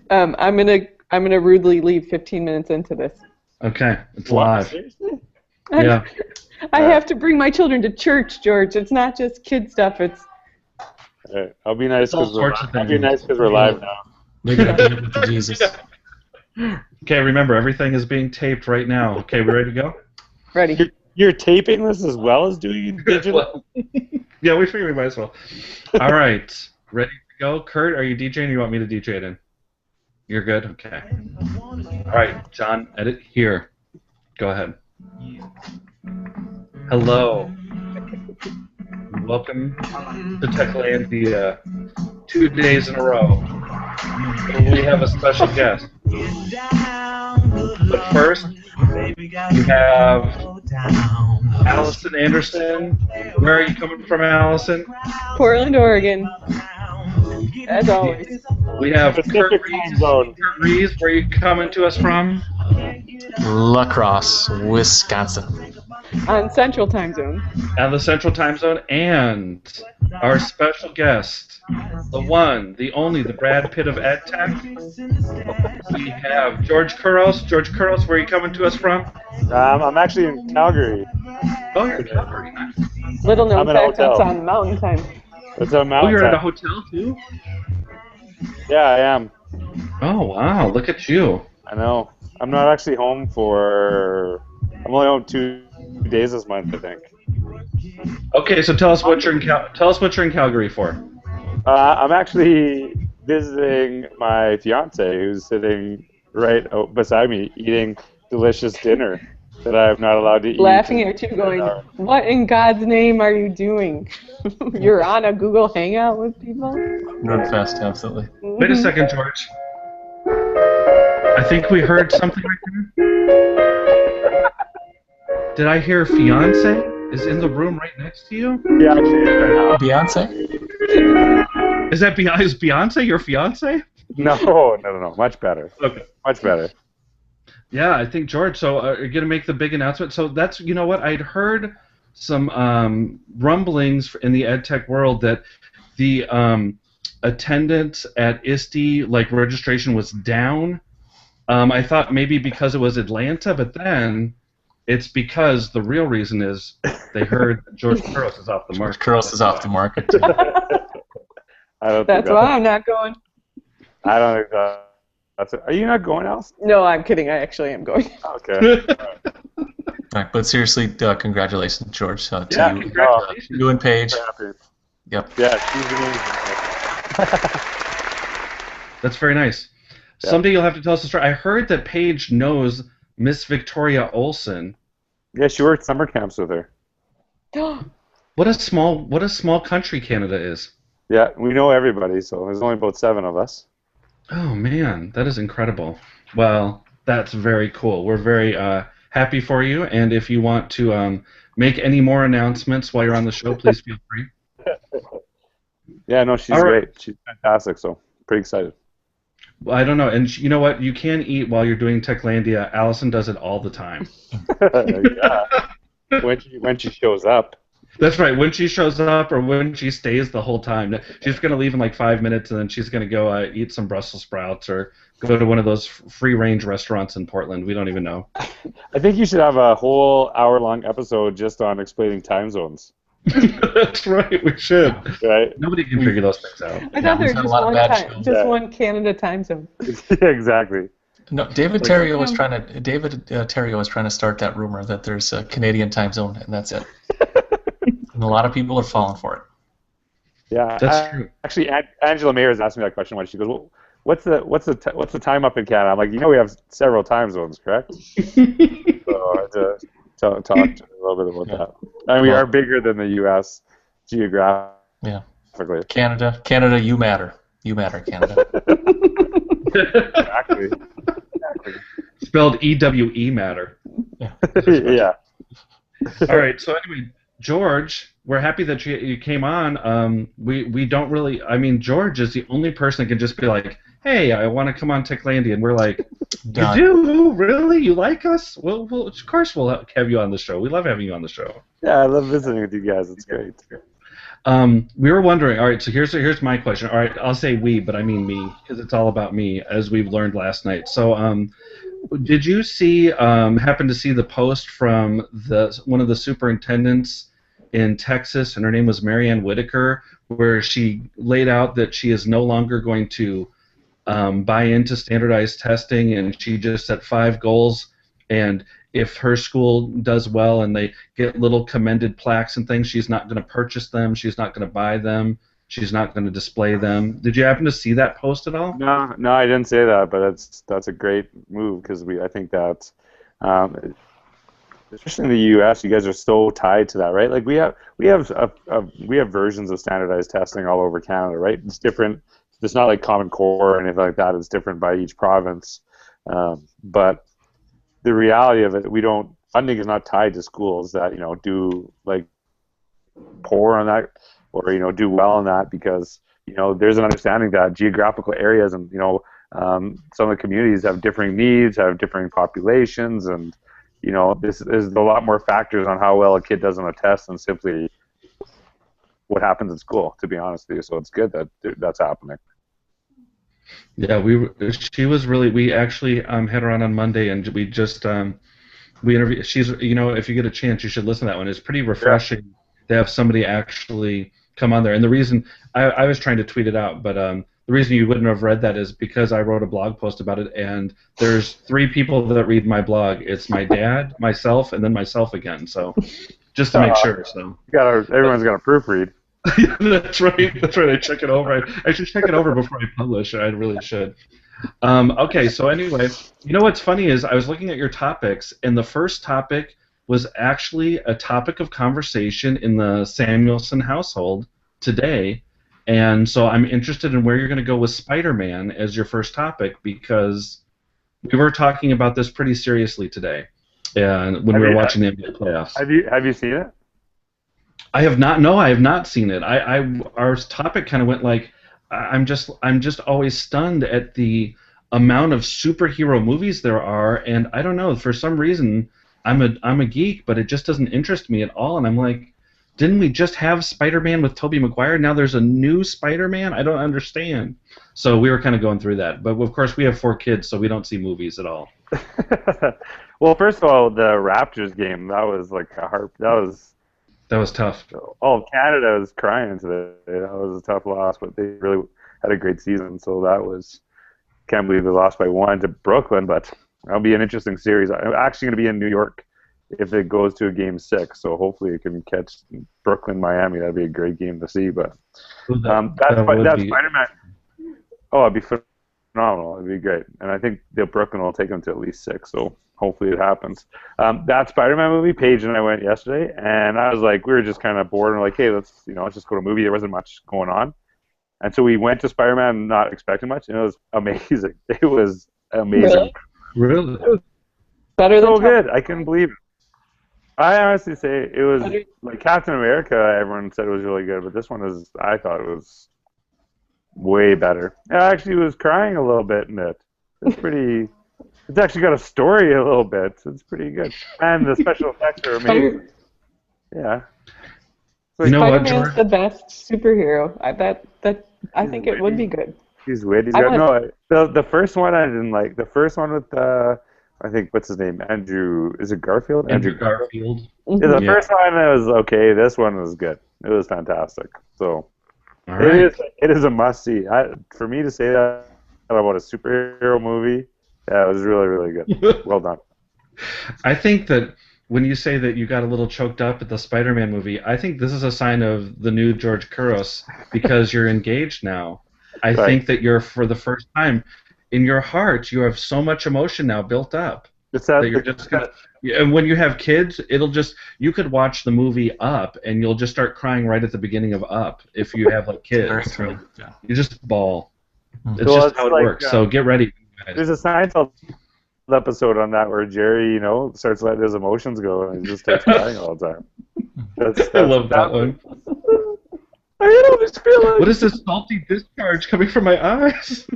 I'm gonna rudely leave 15 minutes into this. Okay, it's What? live. Seriously? Yeah. I have to bring my children to church, George. It's not just kid stuff. It's All right. I'll be nice It's all because sorts of I'll be things. nice because we're live now. Make it up to Jesus. Okay, remember, everything is being taped right now. Okay, we ready to go? ready. You're taping this as well as doing it digital? Yeah, we figured we might as well. All right, ready to go? Kurt, are you DJing or you want me to DJ it in? You're good? Okay. All right, John, edit here. Go ahead. Hello. Welcome to Techlandia. 2 days in a row. We have a special guest. But first, we have Allison Anderson. Where are you coming from, Allison? Portland, Oregon. As always. We have Pacific time zone. Kurt Rees. Where are you coming to us from? La Crosse, Wisconsin. On Central Time Zone. Out of the Central Time Zone. And our special guest, the one, the only, the Brad Pitt of EdTech. We have George Couros. George Couros, where are you coming to us from? I'm actually in Calgary. Oh, you're in Calgary. Little known I'm in a fact, that's hotel. on Mountain Time. It's a Oh, mountain. you're at a time. hotel too? Yeah, I am. Oh, wow. Look at you. I know. I'm not actually home for. I'm only home 2 days this month, I think. Okay, so tell us what you're in Calgary for. I'm actually visiting my fiance, who's sitting right beside me, eating delicious dinner that I'm not allowed to eat. Laughing at you going, what in God's name are you doing? You're on a Google Hangout with people? Run fast, absolutely. Wait a second, George. I think we heard something right there. Did I hear fiance is in the room right next to you? Yeah, actually, right now. Beyonce? Is Beyonce your fiance? No. Much better. Okay. Much better. Yeah, I think George. So you're gonna make the big announcement. So that's, you know what, I'd heard some rumblings in the EdTech world that the attendance at ISTE, like registration, was down. I thought maybe because it was Atlanta, but then it's because the real reason is they heard that George Couros is off the market. Couros is off the market, too. I don't That's think why I'm not going. I don't think that's it. Are you not going, Alice? No, I'm kidding. I actually am going. Okay. All right, but seriously, congratulations, George, to Yeah, you, congratulations. you and Paige. Happy. Yep. Yeah, she's amazing. That's very nice. Yeah. Someday you'll have to tell us the story. I heard that Paige knows Miss Victoria Olsen. Yeah, she worked summer camps with her. What a small country Canada is. Yeah, we know everybody, so there's only about 7 of us. Oh man, that is incredible. Well, that's very cool. We're very happy for you, and if you want to make any more announcements while you're on the show, please feel free. Yeah, no, she's All right. great. She's fantastic, so pretty excited. Well, I don't know, and you know what? You can eat while you're doing Techlandia. Allison does it all the time. Yeah. When she shows up. That's right. When she shows up or when she stays the whole time. She's going to leave in like 5 minutes, and then she's going to go eat some Brussels sprouts or go to one of those free-range restaurants in Portland. We don't even know. I think you should have a whole hour-long episode just on explaining time zones. That's right. We should. Right? Nobody can figure those things out. I thought there we've was had a lot of bad shows. just one Canada time zone. Yeah, exactly. No, David Terrio was trying to start that rumor that there's a Canadian time zone, and that's it. And a lot of people are falling for it. Yeah, That's true. Actually, Angela Mayer has asked me that question once. She goes, "Well, what's the time up in Canada?" I'm like, we have several time zones, correct? So I had to talk a little bit about that. And we are bigger than the U.S. geographically. Yeah. Canada, you matter. You matter, Canada. Exactly. Spelled E-W-E matter. Yeah. All right. So anyway, George, we're happy that you came on. We don't really. I mean, George is the only person that can just be like, "Hey, I want to come on Techlandia," and we're like, Done. "You do? Really? You like us? Well, of course we'll have you on the show. We love having you on the show." Yeah, I love visiting with you guys. It's great. We were wondering. All right, so here's my question. All right, I'll say we, but I mean me because it's all about me, as we've learned last night. So, did you happen to see the post from one of the superintendents in Texas, and her name was Marianne Whitaker, where she laid out that she is no longer going to buy into standardized testing, and she just set 5 goals, and if her school does well and they get little commended plaques and things, she's not going to purchase them, she's not going to buy them, she's not going to display them. Did you happen to see that post at all? No, I didn't say that, but that's a great move because I think that, especially in the U.S., you guys are so tied to that, right? Like we have versions of standardized testing all over Canada, right? It's different. It's not like Common Core or anything like that. It's different by each province, but the reality of it, funding is not tied to schools that do like poor on that or do well on that, because there's an understanding that geographical areas and some of the communities have differing needs, have differing populations, and this is a lot more factors on how well a kid does on a test than simply what happens in school, to be honest with you. So it's good that that's happening. Yeah, she was really. We actually had her on Monday, and we just we interviewed. She's if you get a chance, you should listen to that one. It's pretty refreshing to have somebody actually come on there. And the reason I was trying to tweet it out, but the reason you wouldn't have read that is because I wrote a blog post about it, and there's 3 people that read my blog. It's my dad, myself, and then myself again. So just to make sure. So everyone's got to proofread. That's right. I check it over. I should check it over before I publish. I really should. Okay, so anyway, what's funny is I was looking at your topics, and the first topic was actually a topic of conversation in the Samuelson household today, and so I'm interested in where you're going to go with Spider-Man as your first topic, because we were talking about this pretty seriously today, and when we were watching the NBA playoffs. Have you seen it? I have not. No, I have not seen it. Our topic kind of went like, I'm just always stunned at the amount of superhero movies there are, and I don't know, for some reason I'm a geek, but it just doesn't interest me at all. And I'm like, didn't we just have Spider-Man with Tobey Maguire? Now there's a new Spider-Man? I don't understand. So we were kind of going through that, but of course we have 4 kids, so we don't see movies at all. Well, first of all, the Raptors game, that was like That was tough. All of Canada was crying today. That was a tough loss, but they really had a great season. So can't believe they lost by 1 to Brooklyn, but that'll be an interesting series. I'm actually going to be in New York if it goes to a game 6, so hopefully it can catch Brooklyn, Miami. That'd be a great game to see. But that's Spider-Man. Oh, it'd be phenomenal. It'd be great, and I think Brooklyn will take them to at least 6. So hopefully it happens. That Spider-Man movie, Paige and I went yesterday, and I was like, we were just kind of bored, and we're like, hey, let's just go to a movie. There wasn't much going on, and so we went to Spider-Man, not expecting much, and it was amazing. It was amazing. Really? It was better than so good. I couldn't believe it. I honestly say it was like Captain America. Everyone said it was really good, but this one I thought it was way better. I actually was crying a little bit in it. It's pretty. It's actually got a story a little bit. It's pretty good, and the special effects are amazing. Yeah. So Spider-Man's the best superhero. I think it would be good. He's witty. The first one I didn't like. The first one with I think what's his name? Andrew. Is it Garfield? Andrew Garfield. Yeah, the first one was okay. This one was good. It was fantastic. So right. It is a must see. For me to say that about a superhero movie, yeah, it was really, really good. Well done. I think that when you say that you got a little choked up at the Spider-Man movie, I think this is a sign of the new George Couros, because you're engaged now. I think that you're, for the first time, in your heart, you have so much emotion now built up. That you're just gonna, and when you have kids, you could watch the movie Up, and you'll just start crying right at the beginning of Up if you have like kids. Very true. Yeah. You just bawl. It's just how it works. So get ready. There's a Seinfeld episode on that where Jerry, starts letting his emotions go, and he just starts crying all the time. I love that one. I don't just feel like. What is this salty discharge coming from my eyes?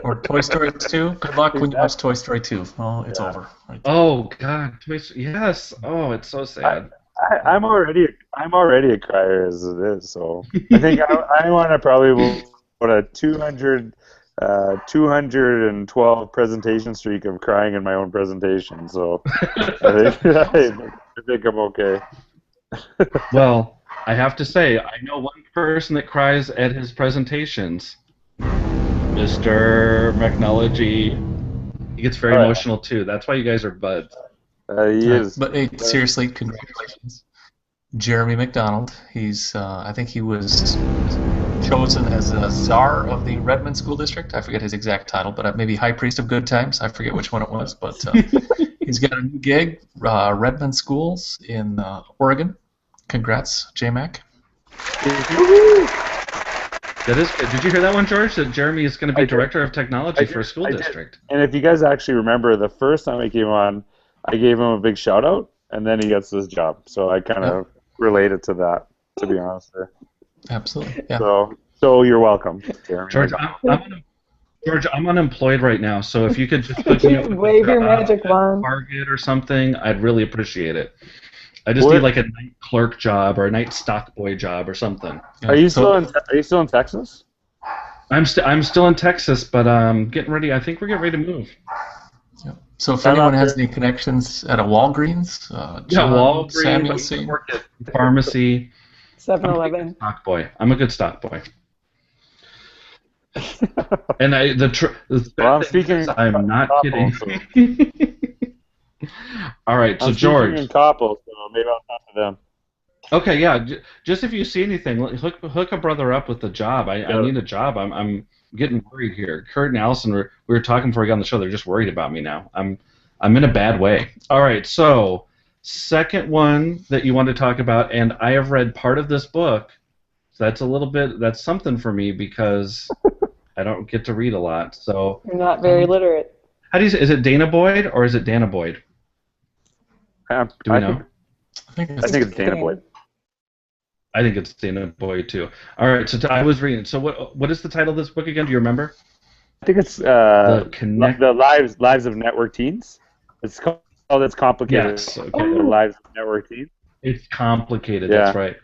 Or Toy Story 2. Good luck when you watch Toy Story 2. Oh, it's over. Right. Oh God, Toy Story. Yes. Oh, it's so sad. I'm already a crier as it is, so I think I'm on a probably about a 212 presentation streak of crying in my own presentation. So I think I'm okay. Well, I have to say, I know one person that cries at his presentations, Mr. Technology. He gets very emotional too. That's why you guys are buds. He is. But hey, seriously, congratulations, Jeremy McDonald. He's I think he was chosen as a czar of the Redmond School District. I forget his exact title, but maybe High Priest of Good Times. I forget which one it was, but he's got a new gig, Redmond Schools in Oregon. Congrats, J-Mac. That is good. Did you hear that one, George? That Jeremy is going to be director of technology for a school district. And if you guys actually remember, the first time I came on, I gave him a big shout out, and then he gets this job. So I kind of related to that, to be honest. Absolutely. Yeah. So you're welcome, Jeremy. George, I'm unemployed right now, so if you could just put me up with wave your magic wand, Target or something, I'd really appreciate it. I just need like a night clerk job or a night stock boy job or something. Are you still in Texas? I'm still in Texas, but getting ready. I think we're getting ready to move. Yep. So if anyone has any connections at a Walgreens, Walgreens, Samuel's, work at pharmacy. 7-Eleven. Stock boy. I'm a good stock boy. And I'm not kidding. All right, so George. In Coppell, so maybe I'll talk to them. Okay, yeah. Just if you see anything, hook a brother up with a job. I need a job. I'm getting worried here. Kurt and Allison we were talking before we got on the show. They're just worried about me now. I'm in a bad way. All right, so second one that you want to talk about, and I have read part of this book. So that's something for me because I don't get to read a lot. So you're not very literate. How do you say? Is it Dana Boyd or is it Dana Boyd? Do we know? I think it's Dana Boyd. I think it's Dana Boyd too. All right, so I was reading. So what is the title of this book again? Do you remember? I think it's the Lives of Network Teens. It's called It's Complicated. Yes. Okay. The Lives of Network Teens. It's complicated. Yeah. That's right.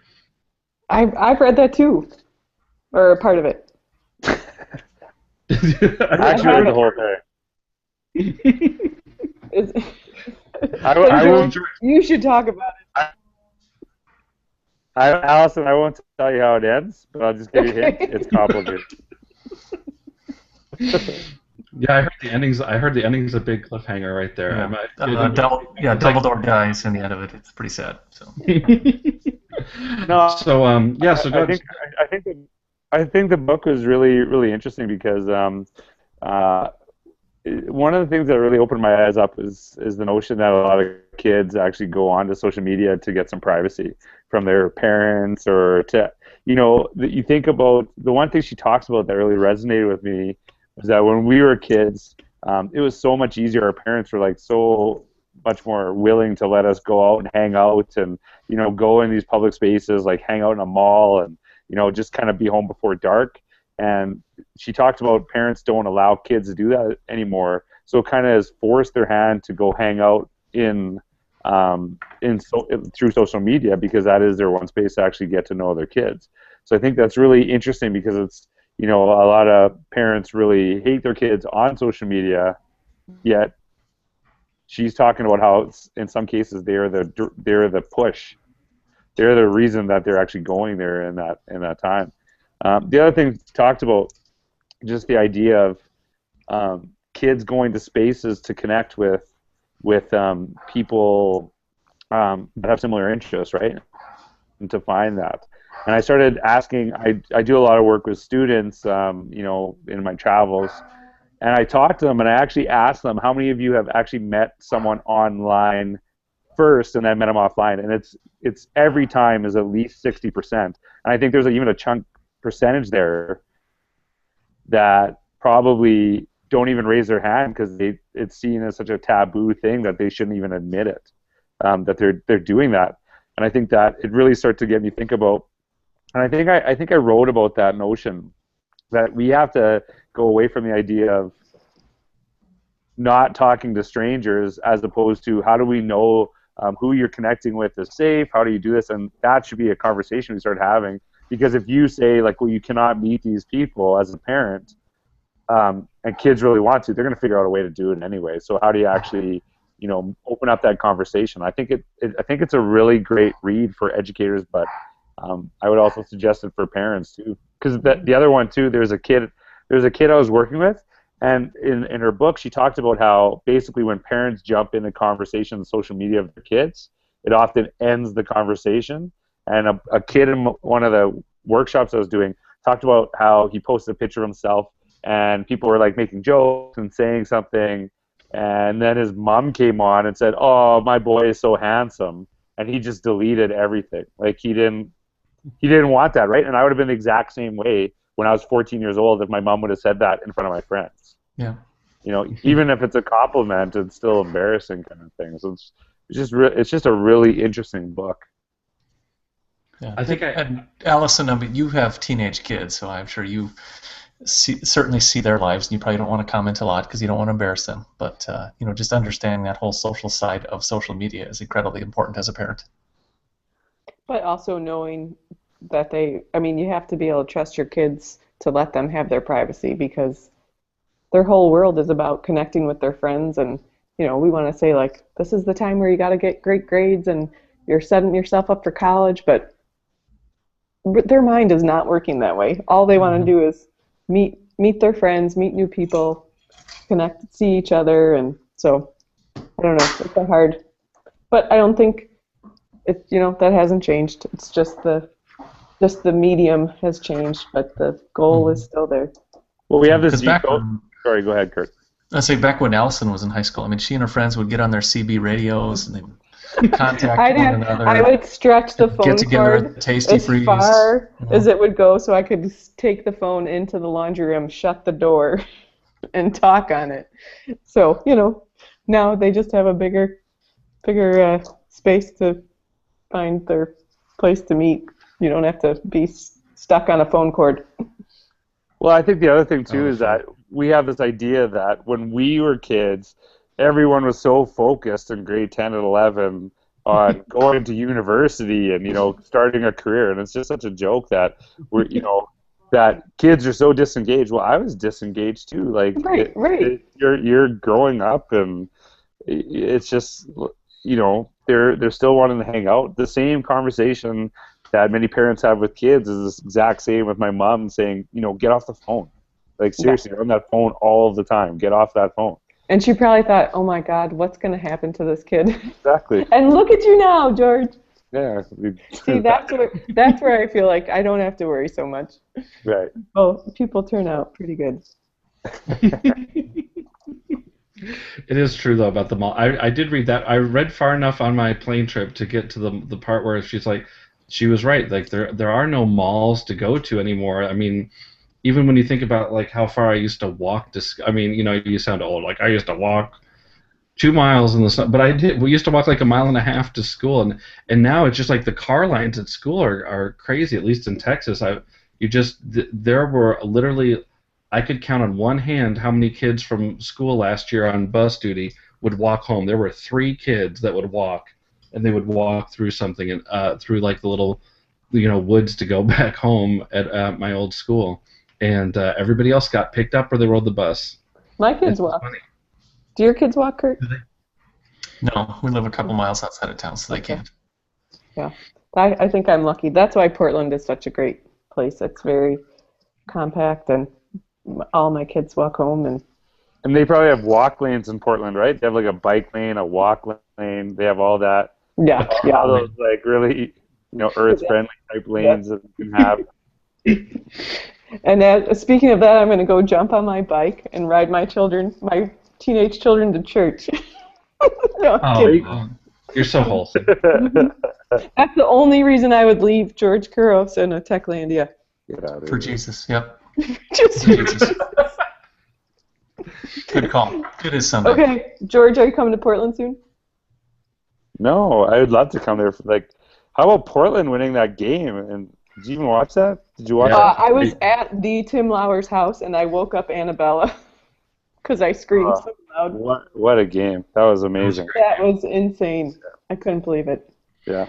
I've read that too, or a part of it. I actually read the whole thing. You should talk about it. Allison, I won't tell you how it ends, but I'll just give you a hint. It's complicated. Yeah, I heard the ending's a big cliffhanger right there. Yeah, Dumbledore dies in the end of it. It's pretty sad. So. I think the book was really, really interesting because one of the things that really opened my eyes up is the notion that a lot of kids actually go on to social media to get some privacy from their parents, or to, that you think about, the one thing she talks about that really resonated with me was that when we were kids, it was so much easier. Our parents were like so much more willing to let us go out and hang out and, go in these public spaces, like hang out in a mall and, just kind of be home before dark. And she talked about parents don't allow kids to do that anymore, so it kind of has forced their hand to go hang out through social media, because that is their one space to actually get to know their kids. So I think that's really interesting because it's, a lot of parents really hate their kids on social media, yet she's talking about how it's, in some cases they're the push, they're the reason that they're actually going there in that time. The other thing talked about, just the idea of kids going to spaces to connect with people that have similar interests, right? And to find that. And I started asking, I do a lot of work with students, in my travels, and I talked to them and I actually asked them, how many of you have actually met someone online first and then met them offline? And it's every time is at least 60%. And I think there's even a chunk percentage there that probably don't even raise their hand because it's seen as such a taboo thing that they shouldn't even admit it, that they're doing that. And I think that it really started to get me think about, and I think I wrote about that notion that we have to go away from the idea of not talking to strangers, as opposed to how do we know who you're connecting with is safe. How do you do this? And that should be a conversation we start having. Because if you say, like, well, you cannot meet these people as a parent, and kids really want to, they're going to figure out a way to do it anyway. So how do you actually, open up that conversation? I think it's a really great read for educators, but I would also suggest it for parents too. Because the other one too, there's a kid I was working with, and in her book, she talked about how basically when parents jump into conversation on social media of their kids, it often ends the conversation. And a kid in one of the workshops I was doing talked about how he posted a picture of himself, and people were like making jokes and saying something, and then his mom came on and said, "Oh, my boy is so handsome," and he just deleted everything. Like he didn't want that, right? And I would have been the exact same way when I was 14 years old if my mom would have said that in front of my friends. Yeah. Even if it's a compliment, it's still embarrassing kind of thing. So it's just a really interesting book. Yeah. I think and Allison, I mean, you have teenage kids, so I'm sure you certainly see their lives, and you probably don't want to comment a lot because you don't want to embarrass them. But just understanding that whole social side of social media is incredibly important as a parent. But also knowing that you have to be able to trust your kids to let them have their privacy, because their whole world is about connecting with their friends, and we want to say, like, this is the time where you got to get great grades and you're setting yourself up for college, but their mind is not working that way. All they want to do is meet their friends, meet new people, connect, see each other, and so I don't know, it's hard. But I don't think that hasn't changed. It's just the medium has changed, but the goal is still there. Well, we have this. Sorry, go ahead, Kurt. I'd say back when Allison was in high school, I mean, she and her friends would get on their CB radios and they would contact one another. I would stretch the phone get together cord at the Tasty as Freeze, far as it would go, so I could take the phone into the laundry room, shut the door, and talk on it. So now they just have a bigger space to find their place to meet. You don't have to be stuck on a phone cord. Well, I think the other thing too is that we have this idea that when we were kids, everyone was so focused in grade 10 and 11 on going to university and starting a career, and it's just such a joke that we're that kids are so disengaged. Well, I was disengaged too. Like right. You're growing up, and it's just they're still wanting to hang out. The same conversation that many parents have with kids is this exact same with my mom saying, get off the phone. Like, seriously, you're on that phone all of the time. Get off that phone. And she probably thought, oh my God, what's going to happen to this kid? Exactly. And look at you now, George. Yeah. See, that's where I feel like I don't have to worry so much. Right. Oh, people turn out pretty good. It is true, though, about the mall. I did read that. I read far enough on my plane trip to get to the part where she's like, she was right. Like, there are no malls to go to anymore. I mean, even when you think about, like, how far I used to walk to, you sound old. Like, I used to walk 2 miles in the sun, but we used to walk like 1.5 miles to school, and now it's just like the car lines at school are crazy, at least in Texas. There were literally, I could count on one hand how many kids from school last year on bus duty would walk home. There were 3 kids that would walk, and they would walk through something, and through like the little, woods to go back home at my old school, and everybody else got picked up or they rode the bus. My kids walk. Funny. Do your kids walk, Kurt? No, we live a couple miles outside of town, so they can't. Yeah, I think I'm lucky. That's why Portland is such a great place. It's very compact, and all my kids walk home. And they probably have walk lanes in Portland, right? They have like a bike lane, a walk lane. They have all that. Yeah. All those like really, earth-friendly type lanes that you can have. And speaking of that, I'm going to go jump on my bike and ride my teenage children to church. You're so wholesome. That's the only reason I would leave George Couros in a Techlandia. For Jesus, yep. Just for Jesus. Good call. It is Sunday. Okay, George, are you coming to Portland soon? No, I would love to come there. How about Portland winning that game? And did you even watch that? Did you watch that? I was at the Tim Lauer's house, and I woke up Annabella because I screamed so loud. What a game! That was amazing. That was insane. I couldn't believe it. Yeah,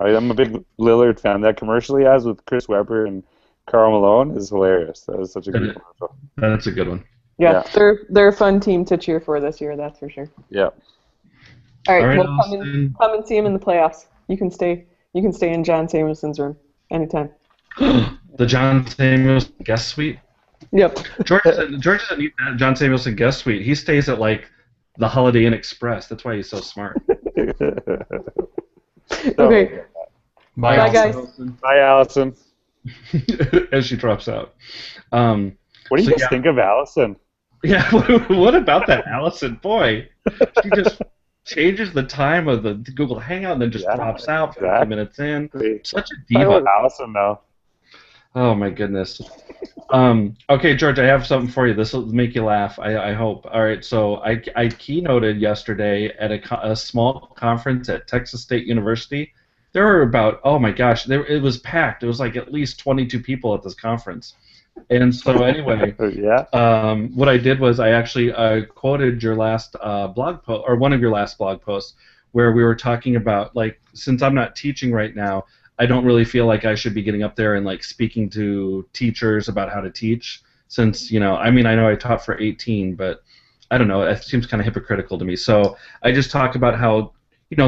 I'm a big Lillard fan. That commercial he has with Chris Webber and Karl Malone is hilarious. That is such a good commercial. That's a good one. Yeah, they're a fun team to cheer for this year. That's for sure. Yeah. All right, well, Allison. come and see him in the playoffs. You can stay in John Samuelson's room anytime. The John Samuelson guest suite. Yep. George doesn't need that John Samuelson guest suite. He stays at like the Holiday Inn Express. That's why he's so smart. Okay. Bye, guys. Bye, Allison. As she drops out. What do you guys think of Allison? Yeah, what about that Allison? Boy, she just changes the time of the Google Hangout and then just drops out 50 minutes in. Such a diva. Allison, though. Oh, my goodness. Okay, George, I have something for you. This will make you laugh, I hope. All right, so I keynoted yesterday at a small conference at Texas State University. There were about, oh my gosh, it was packed. It was like at least 22 people at this conference. And so anyway, what I did was I actually quoted your last blog post, or one of your last blog posts, where we were talking about, like, since I'm not teaching right now, I don't really feel like I should be getting up there and like speaking to teachers about how to teach. Since, I mean, I know I taught for 18, but I don't know, it seems kind of hypocritical to me. So I just talk about how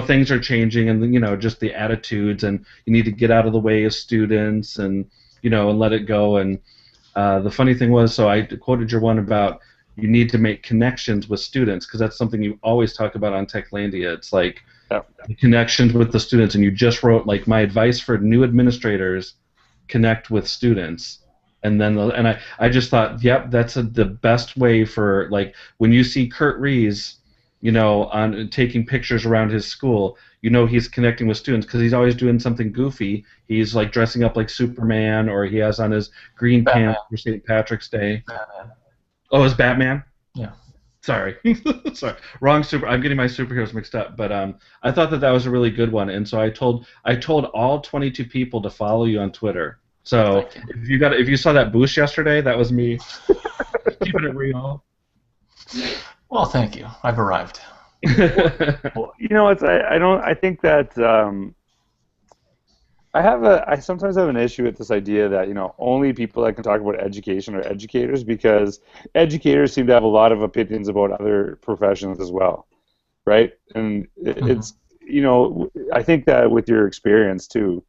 things are changing, and just the attitudes, and you need to get out of the way of students, and and let it go. And the funny thing was, so I quoted your one about you need to make connections with students, because that's something you always talk about on Techlandia. It's like the connections with the students, and you just wrote like my advice for new administrators: connect with students. And then I just thought, yep, that's the best way for, like, when you see Kurt Rees, on taking pictures around his school, he's connecting with students, because he's always doing something goofy. He's like dressing up like Superman, or he has on his green pants for St. Patrick's Day. Batman. Oh, it's Batman? Yeah. Sorry. Sorry. Wrong I'm getting my superheroes mixed up. But I thought that was a really good one, and so I told all 22 people to follow you on Twitter. So if you saw that boost yesterday, that was me keeping it real. Well, thank you. I've arrived. Well, I think that I sometimes have an issue with this idea that only people that can talk about education are educators, because educators seem to have a lot of opinions about other professions as well, right? And it's I think that with your experience too,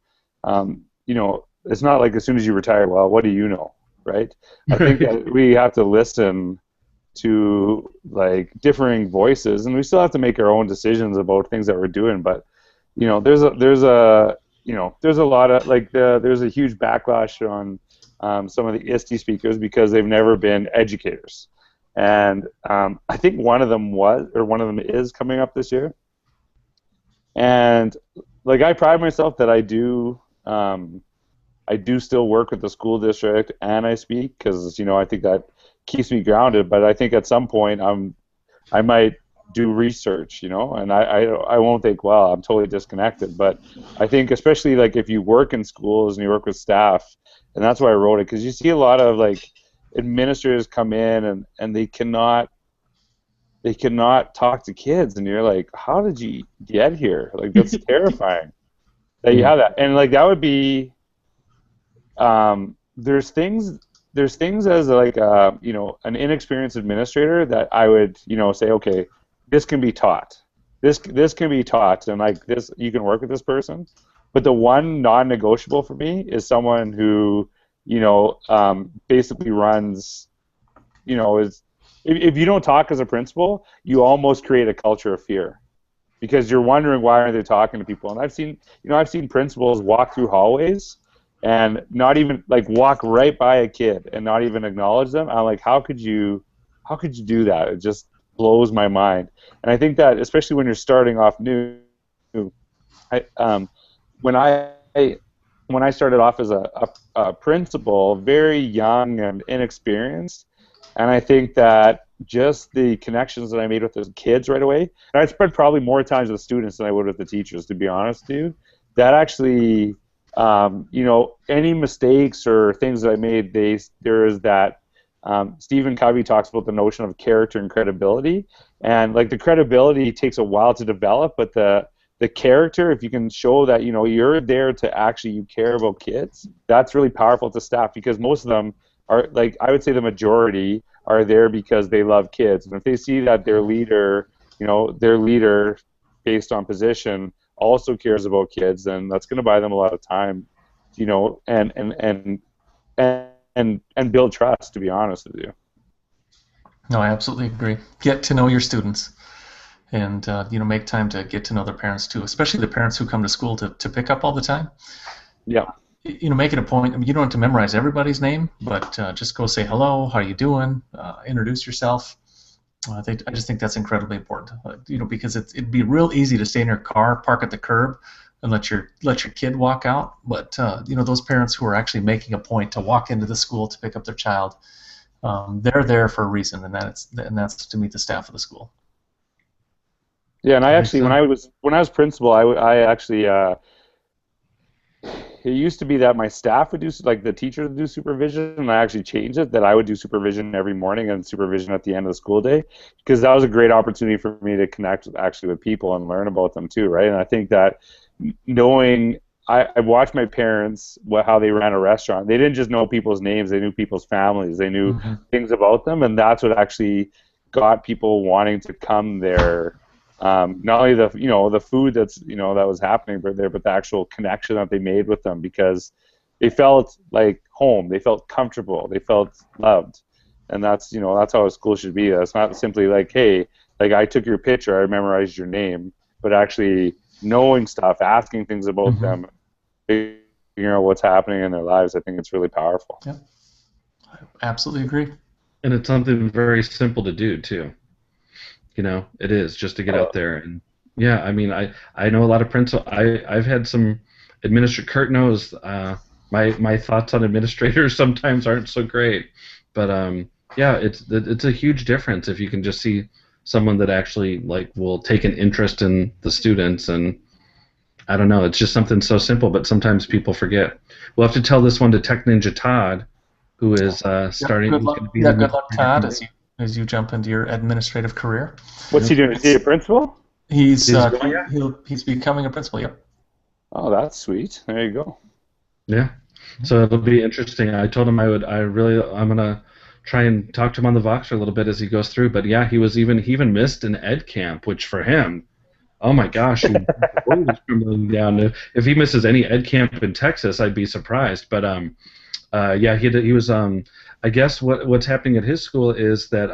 it's not like as soon as you retire, well, what do you know, right? I think that we have to listen to like differing voices, and we still have to make our own decisions about things that we're doing. But there's a lot of there's a huge backlash on some of the ISTE speakers because they've never been educators, and I think one of them is coming up this year. And like, I pride myself that I do still work with the school district and I speak, because I think that keeps me grounded. But I think at some point I might do research, and I won't think, well, I'm totally disconnected. But I think especially like if you work in schools and you work with staff, and that's why I wrote it, because you see a lot of like administrators come in and they cannot talk to kids, and you're like, how did you get here? Like, that's terrifying that you have that. And like, that would be there's things as like an inexperienced administrator that I would say, okay, this can be taught. This can be taught, and like this, you can work with this person. But the one non-negotiable for me is someone who basically runs, is, if you don't talk as a principal, you almost create a culture of fear, because you're wondering why aren't they talking to people. And I've seen principals walk through hallways and not even like walk right by a kid and not even acknowledge them. I'm like, how could you do that? It just blows my mind. And I think that especially when you're starting off new, when I started off as a principal, very young and inexperienced, and I think that just the connections that I made with the kids right away, and I spent probably more times with students than I would with the teachers, to be honest, dude. That actually, any mistakes or things that I made, there is that Stephen Covey talks about the notion of character and credibility, and like the credibility takes a while to develop, but the character, if you can show that you're there to actually you care about kids, that's really powerful to staff, because most of them are, like, I would say the majority are there because they love kids, and if they see that their leader, their leader based on position also cares about kids, then that's going to buy them a lot of time, and build trust, to be honest with you. No, I absolutely agree. Get to know your students, and make time to get to know their parents too, especially the parents who come to school to pick up all the time. Yeah. Make it a point. I mean, you don't have to memorize everybody's name, but just go say hello, how you doing, introduce yourself. I just think that's incredibly important. Because it'd be real easy to stay in your car, park at the curb, and let your kid walk out. But those parents who are actually making a point to walk into the school to pick up their child, they're there for a reason, and that's to meet the staff of the school. Yeah, and I actually, when I was principal, I actually, it used to be that my staff would do, like the teachers would do supervision, and I actually changed it that I would do supervision every morning and supervision at the end of the school day, because that was a great opportunity for me to connect actually with people and learn about them too, right? And I think that knowing, I watched my parents, how they ran a restaurant. They didn't just know people's names; they knew people's families. They knew things about them, and that's what actually got people wanting to come there. Not only the food that's that was happening there, but the actual connection that they made with them, because they felt like home, they felt comfortable, they felt loved, and that's how a school should be. It's not simply like, hey, like I took your picture, I memorized your name, but actually knowing stuff, asking things about them, figuring out what's happening in their lives. I think it's really powerful. Yeah, I absolutely agree. And it's something very simple to do too. It is just to get out there. And yeah, I mean, I know a lot of principals. I've had some Kurt knows my thoughts on administrators sometimes aren't so great, but yeah, it's a huge difference if you can just see someone that actually will take an interest in the students. And I don't know, it's just something so simple, but sometimes people forget. We'll have to tell this one to Techninja Todd, who is starting. Good luck, good luck, Todd, as you jump into your administrative career. What's he doing? Is he a principal? He's becoming a principal. Yep. Oh, that's sweet. There you go. Yeah. So it'll be interesting. I told him I'm gonna try and talk to him on the Voxer a little bit as he goes through. But yeah, he even missed an ed camp, which for him, oh my gosh, the world is crumbling down. If he misses any ed camp in Texas, I'd be surprised. But yeah, he was. I guess what's happening at his school is that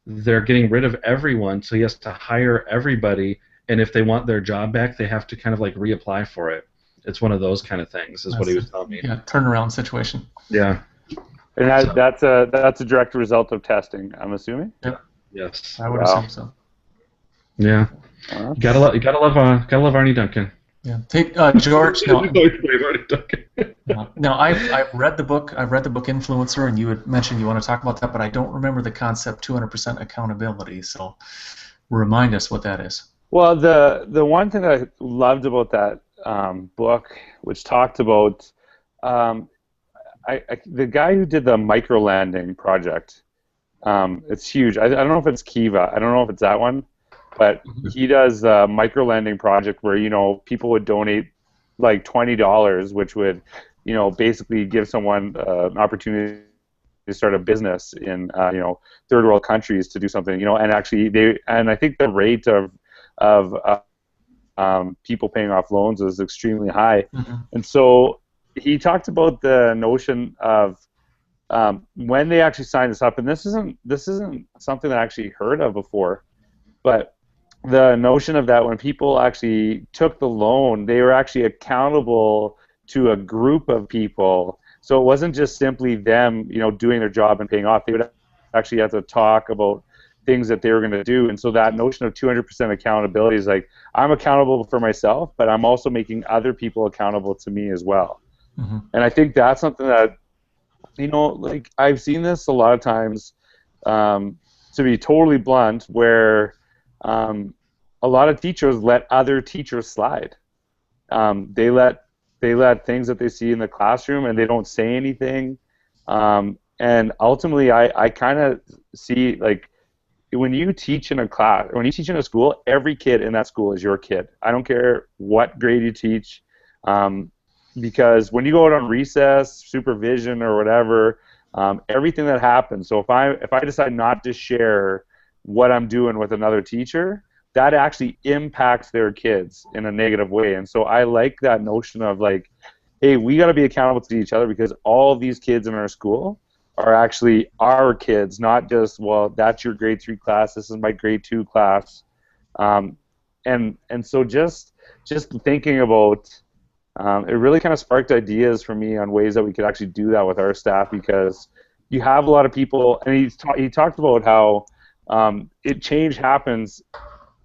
they're getting rid of everyone, so he has to hire everybody, and if they want their job back, they have to kind of reapply for it. It's one of those kind of things, is what he was telling me. Yeah, turnaround situation. Yeah. And that's a direct result of testing, I'm assuming. Yep. Yes. I would assume so. Yeah. You gotta love Arnie Duncan. Yeah. Hey, George. Now, I've read the book. I've read the book Influencer, and you had mentioned you want to talk about that, but I don't remember the concept 200% accountability. So, remind us what that is. Well, the one thing that I loved about that book, which talked about the guy who did the micro landing project. It's huge. I don't know if it's Kiva. I don't know if it's that one. But he does a micro-lending project where, people would donate like $20, which would, basically give someone an opportunity to start a business in, third world countries to do something, and actually I think the rate of people paying off loans is extremely high. And so he talked about the notion of when they actually sign this up, and this isn't something that I actually heard of before, but the notion of that when people actually took the loan, they were actually accountable to a group of people. So it wasn't just simply them, doing their job and paying off. They would actually have to talk about things that they were going to do. And so that notion of 200% accountability is like, I'm accountable for myself, but I'm also making other people accountable to me as well. And I think that's something that, I've seen this a lot of times, to be totally blunt, where a lot of teachers let other teachers slide. They let they let things that they see in the classroom and they don't say anything. And ultimately, I kind of see, like, when you teach in a class, when you teach in a school, every kid in that school is your kid. I don't care what grade you teach, because when you go out on recess, supervision, or whatever, everything that happens. So if I decide not to share what I'm doing with another teacher, that actually impacts their kids in a negative way. And so I like that notion of, like, hey, we got to be accountable to each other, because all of these kids in our school are actually our kids, not just, well, that's your grade 3 class, this is my grade 2 class. And so just thinking about, it really kind of sparked ideas for me on ways that we could actually do that with our staff, because you have a lot of people, and he talked about how change happens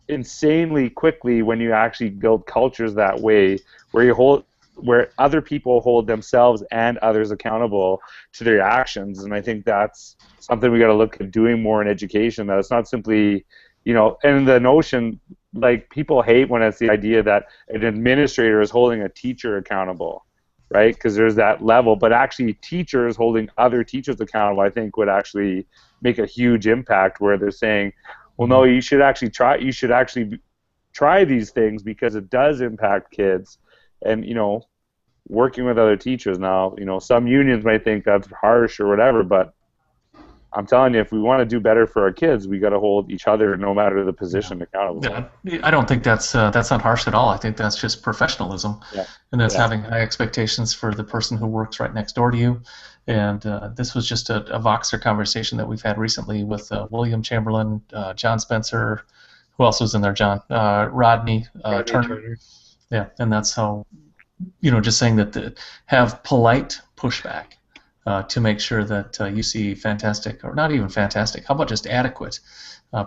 insanely quickly when you actually build cultures that way, where other people hold themselves and others accountable to their actions. And I think that's something we got to look at doing more in education, that it's not simply, and the notion, like, people hate when it's the idea that an administrator is holding a teacher accountable, right? Because there's that level, but actually teachers holding other teachers accountable, I think, would actually make a huge impact, where they're saying, well, no, you should actually try these things, because it does impact kids. And, working with other teachers now, some unions might think that's harsh or whatever, but I'm telling you, if we want to do better for our kids, we got to hold each other, no matter the position, accountable. Yeah, I don't think that's not harsh at all. I think that's just professionalism, and that's having high expectations for the person who works right next door to you. And this was just a Voxer conversation that we've had recently with William Chamberlain, John Spencer. Who else was in there? John, Rodney Turner. Yeah, and that's how, just saying that have polite pushback to make sure that you see fantastic, or not even fantastic, how about just adequate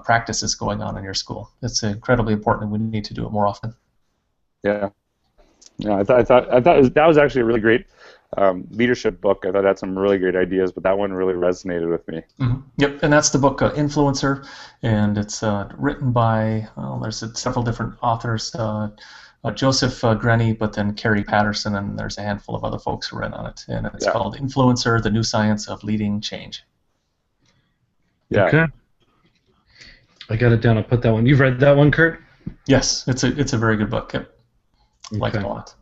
practices going on in your school. It's incredibly important, and we need to do it more often. Yeah. I thought that was actually a really great leadership book. I thought it had some really great ideas, but that one really resonated with me. Mm-hmm. Yep, and that's the book Influencer, and it's written by, there's several different authors, Joseph Grenny, but then Carrie Patterson, and there's a handful of other folks who written on it, and it's called Influencer, The New Science of Leading Change. Yeah. Okay. I got it down. I'll put that one. You've read that one, Kurt? Yes, it's a very good book. Yep. Like it a lot.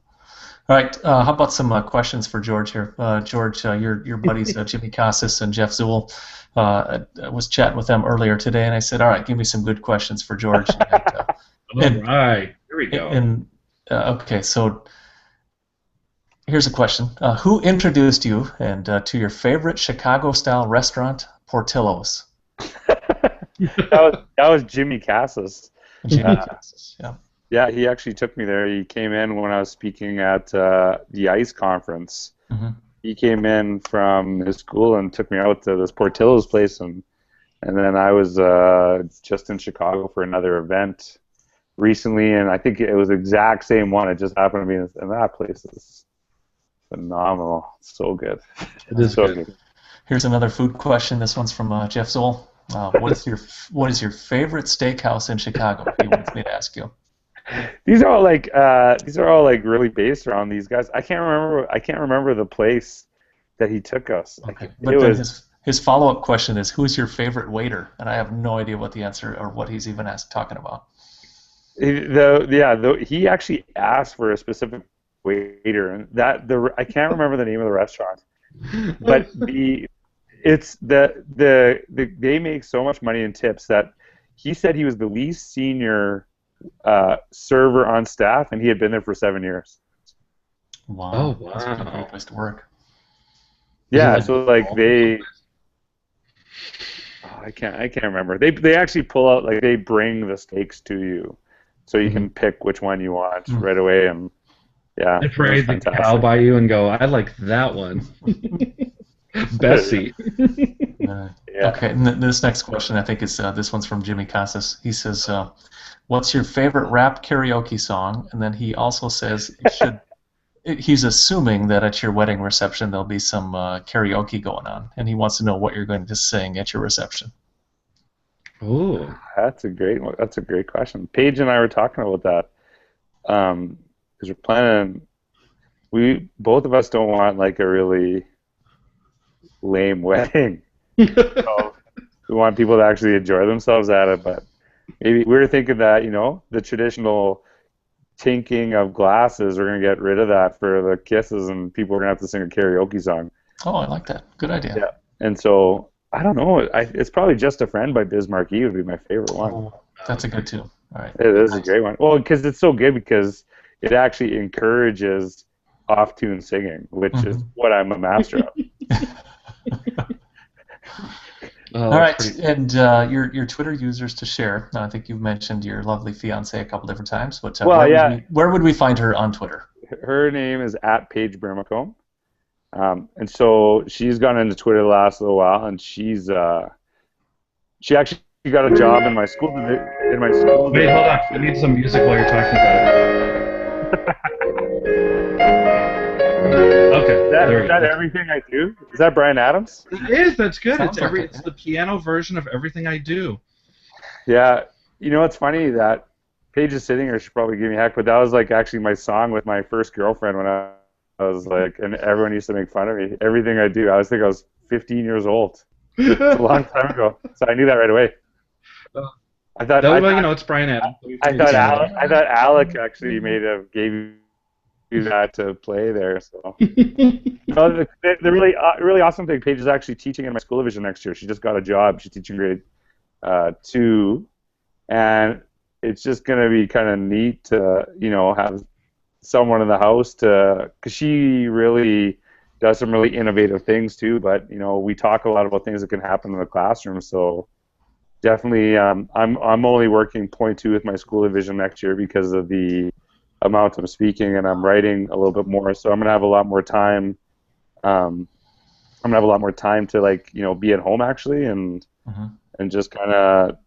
All right, how about some questions for George here? George, your buddies Jimmy Casas and Jeff Zool, I was chatting with them earlier today, and I said, all right, give me some good questions for George. All right, here we go. Okay, so here's a question. Who introduced you to your favorite Chicago-style restaurant, Portillo's? that was Jimmy Casas. Jimmy Casas, yeah. Yeah, he actually took me there. He came in when I was speaking at the ICE conference. Mm-hmm. He came in from his school and took me out to this Portillo's place, and then I was just in Chicago for another event recently, and I think it was the exact same one. It just happened to be, and that place is phenomenal. It's so good. It is so good. Here's another food question. This one's from Jeff Zoll. What is your favorite steakhouse in Chicago? He wants me to ask you. These are all like really based around these guys. I can't remember the place that he took us. Okay, but then his follow-up question is, who's your favorite waiter? And I have no idea what the answer or what he's even talking about. He actually asked for a specific waiter, and I can't remember the name of the restaurant, but they make so much money in tips that he said he was the least senior server on staff, and he had been there for 7 years. Wow. Oh, wow. That's a great place to work. Yeah, so like I can't remember. They actually pull out, like, they bring the steaks to you, so you can pick which one you want right away, and yeah. They parade the cow by you and go, I like that one. Best seat. Yeah. Okay, and this next question, I think is this one's from Jimmy Casas. He says, what's your favorite rap karaoke song? And then he also says he's assuming that at your wedding reception there'll be some karaoke going on, and he wants to know what you're going to sing at your reception. Oh, that's a great one. That's a great question. Paige and I were talking about that. Because we both of us don't want like a really lame wedding. So we want people to actually enjoy themselves at it, but maybe we were thinking that, the traditional tinking of glasses, we're going to get rid of that for the kisses, and people are going to have to sing a karaoke song. Oh, I like that. Good idea. Yeah. And so, I don't know. It's probably Just a Friend by Biz Markie would be my favorite one. Oh, that's a good tune. All right. It is a great one. Well, because it's so good because it actually encourages off-tune singing, which is what I'm a master of. All right, and your Twitter users to share. I think you've mentioned your lovely fiance a couple different times, but where would we find her on Twitter? Her name is @Paige Brimacombe, and so she's gone into Twitter the last little while, and she actually got a job in my school. Wait, hold on. We need some music while you're talking about it. Okay. Is that Everything I Do? Is that Bryan Adams? It is. That's good. Sounds like It's the piano version of Everything I Do. Yeah. It's funny that Paige is sitting here. She'll probably give me heck, but that was like actually my song with my first girlfriend when I was like, and everyone used to make fun of me. Everything I Do. I was 15 years old. It's a long time ago, so I knew that right away. It's Bryan Adams. I thought Alec actually gave you that to play there. So the really awesome thing, Paige is actually teaching in my school division next year. She just got a job. She's teaching grade 2, and it's just gonna be kind of neat to have someone in the house because she really does some really innovative things too. But we talk a lot about things that can happen in the classroom. So definitely, I'm only working .2 with my school division next year because of the amount I'm speaking, and I'm writing a little bit more. So I'm gonna have a lot more time. I'm gonna have a lot more time to be at home actually, and just kind of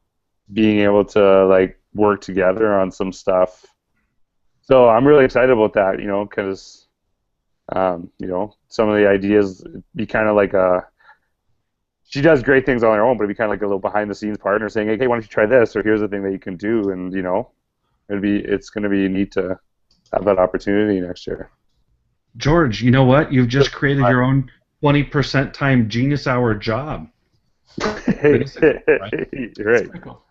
being able to work together on some stuff. So I'm really excited about that, because some of the ideas be kind of like she does great things on her own, but it'd be kind of like a little behind-the-scenes partner saying, hey, why don't you try this, or here's the thing that you can do, and it's going to be neat to have that opportunity next year. George, you know what? You've just created your own 20% time genius hour job. Right. Cool.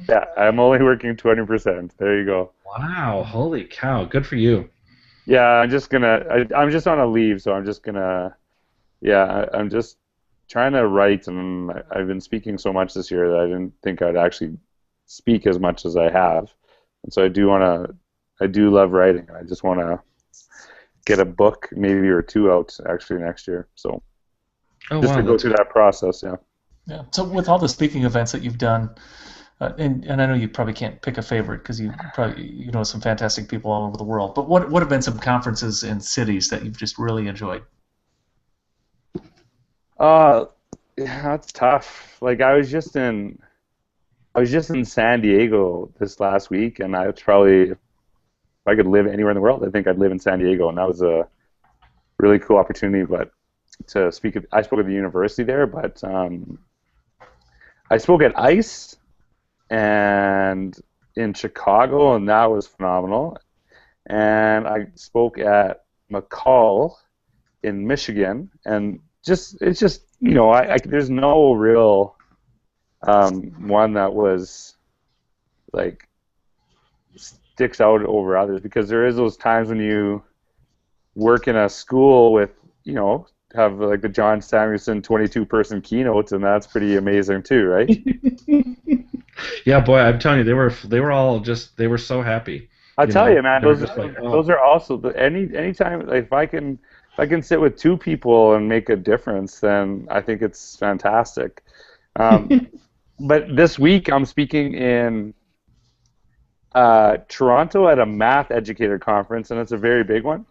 Yeah, I'm only working 20%. There you go. Wow, holy cow, good for you. Yeah, I'm just on a leave, so I'm just gonna, I'm just trying to write, and I've been speaking so much this year that I didn't think I'd actually speak as much as I have, and so I do love writing, and I just want to get a book maybe or 2 out actually next year, so to go through that process, Yeah. So with all the speaking events that you've done, and I know you probably can't pick a favorite because you know some fantastic people all over the world, but what have been some conferences in cities that you've just really enjoyed? That's tough. I was just in San Diego this last week, and I was probably, if I could live anywhere in the world, I think I'd live in San Diego, and that was a really cool opportunity. But I spoke at the university there, but I spoke at ICE and in Chicago, and that was phenomenal. And I spoke at McCall in Michigan, and it's just there's no real one that was sticks out over others, because there is those times when you work in a school with have the John Samuelson 22-person keynotes, and that's pretty amazing too, right? Yeah, boy, I'm telling you, they were all just, they were so happy. I'll tell you, man, those are also anytime if I can sit with 2 people and make a difference, then I think it's fantastic. But this week I'm speaking in Toronto at a math educator conference, and it's a very big one.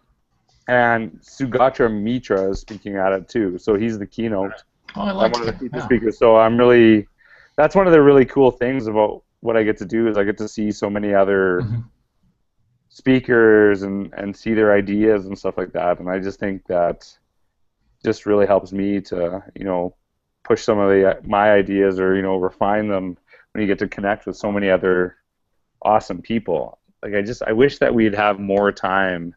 And Sugatra Mitra is speaking at it too, so he's the keynote. Oh, I like I'm one of the featured speakers, so that's one of the really cool things about what I get to do, is I get to see so many other speakers and see their ideas and stuff like that, and I just think that just really helps me to push some of my ideas, or refine them when you get to connect with so many other awesome people. I wish that we'd have more time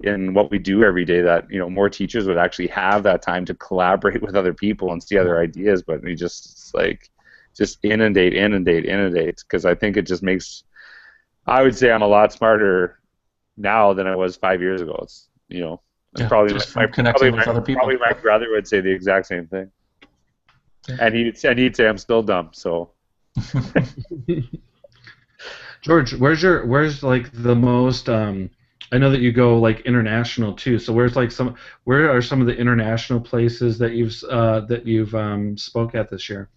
in what we do every day, that more teachers would actually have that time to collaborate with other people and see other ideas. But we just inundate, because I think it just makes. I would say I'm a lot smarter now than I was 5 years ago. It's and probably just from connecting with other people. Probably my brother would say the exact same thing, and he'd say I'm still dumb. So. George, where's like the most? I know that you go like international too. So where are some of the international places that you've spoke at this year?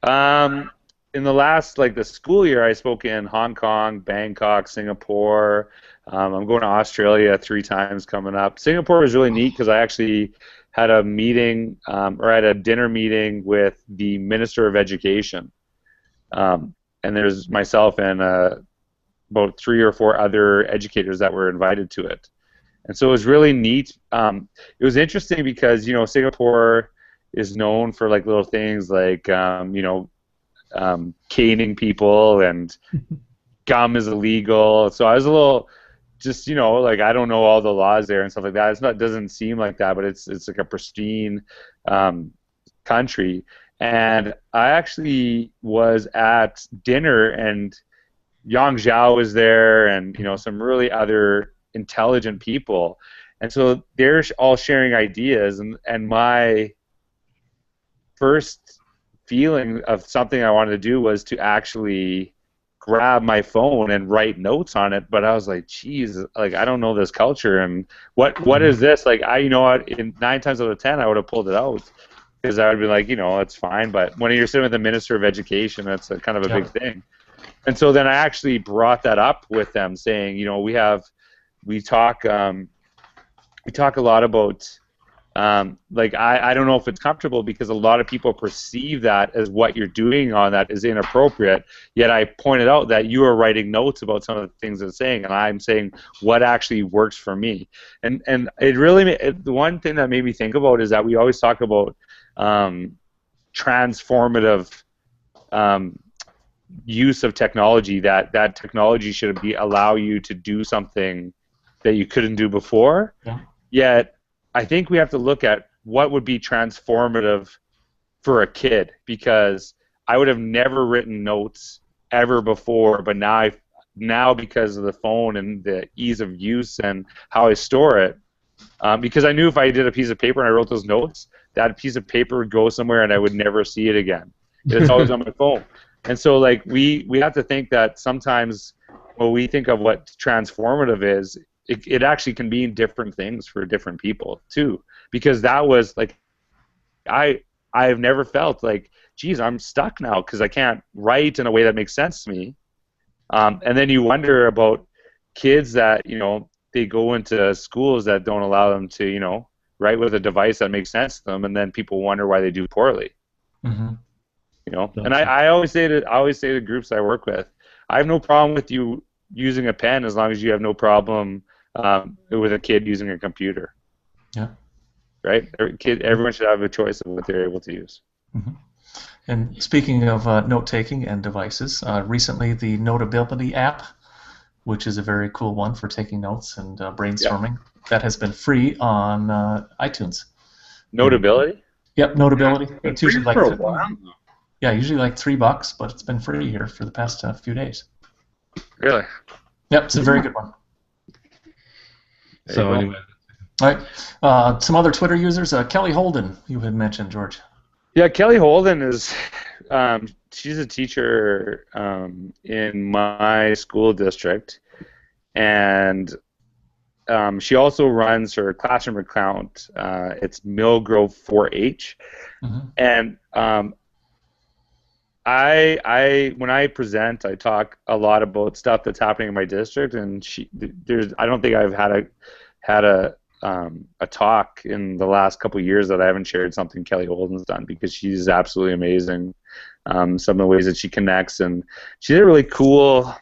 In the last the school year, I spoke in Hong Kong, Bangkok, Singapore. I'm going to Australia 3 times coming up. Singapore was really neat because I actually had a meeting or had a dinner meeting with the Minister of Education. And there's myself and about 3 or 4 other educators that were invited to it. And so it was really neat. It was interesting because, Singapore is known for little things like, caning people, and gum is illegal. So I was a little just, I don't know all the laws there and stuff like that. It doesn't seem like that, but it's like a pristine country. And I actually was at dinner, and Yang Zhao was there, and some really other intelligent people, and so they're all sharing ideas. And my first feeling of something I wanted to do was to actually grab my phone and write notes on it. But I was like, geez, I don't know this culture, and what is this? In 9 times out of 10, I would have pulled it out. Because I would be like, it's fine. But when you're sitting with the Minister of Education, that's kind of a big thing. And so then I actually brought that up with them, saying, we talk a lot about, I don't know if it's comfortable because a lot of people perceive that as what you're doing on that is inappropriate. Yet I pointed out that you are writing notes about some of the things it's saying, and I'm saying what actually works for me. And it really, the one thing that made me think about is that we always talk about transformative use of technology, that technology should allow you to do something that you couldn't do before. Yeah. Yet I think we have to look at what would be transformative for a kid, because I would have never written notes ever before, but now because of the phone and the ease of use and how I store it, because I knew if I did a piece of paper and I wrote those notes, that piece of paper would go somewhere and I would never see it again. It's always on my phone. And so we have to think that sometimes when we think of what transformative is, it actually can mean different things for different people too. Because that was I've never felt like, geez, I'm stuck now because I can't write in a way that makes sense to me. And then you wonder about kids that, they go into schools that don't allow them to, write with a device that makes sense to them, and then people wonder why they do poorly. Mm-hmm. And I always say to groups I work with, I have no problem with you using a pen as long as you have no problem with a kid using a computer. Yeah. Right? Everyone should have a choice of what they're able to use. Mm-hmm. And speaking of note-taking and devices, recently the Notability app, which is a very cool one for taking notes and brainstorming, that has been free on iTunes. Notability? Yep, Notability. Yeah, it's usually for a while. usually like $3, but it's been free here for the past few days. Really? Yep, it's a very good one. So anyway. All right. Some other Twitter users. Kelly Holden, you had mentioned, George. Yeah, Kelly Holden is, she's a teacher in my school district, and she also runs her classroom account. It's Millgrove 4-H, and when I present, I talk a lot about stuff that's happening in my district, and I don't think I've had a talk in the last couple of years that I haven't shared something Kelly Holden's done, because she's absolutely amazing. Some of the ways that she connects, and she did a really cool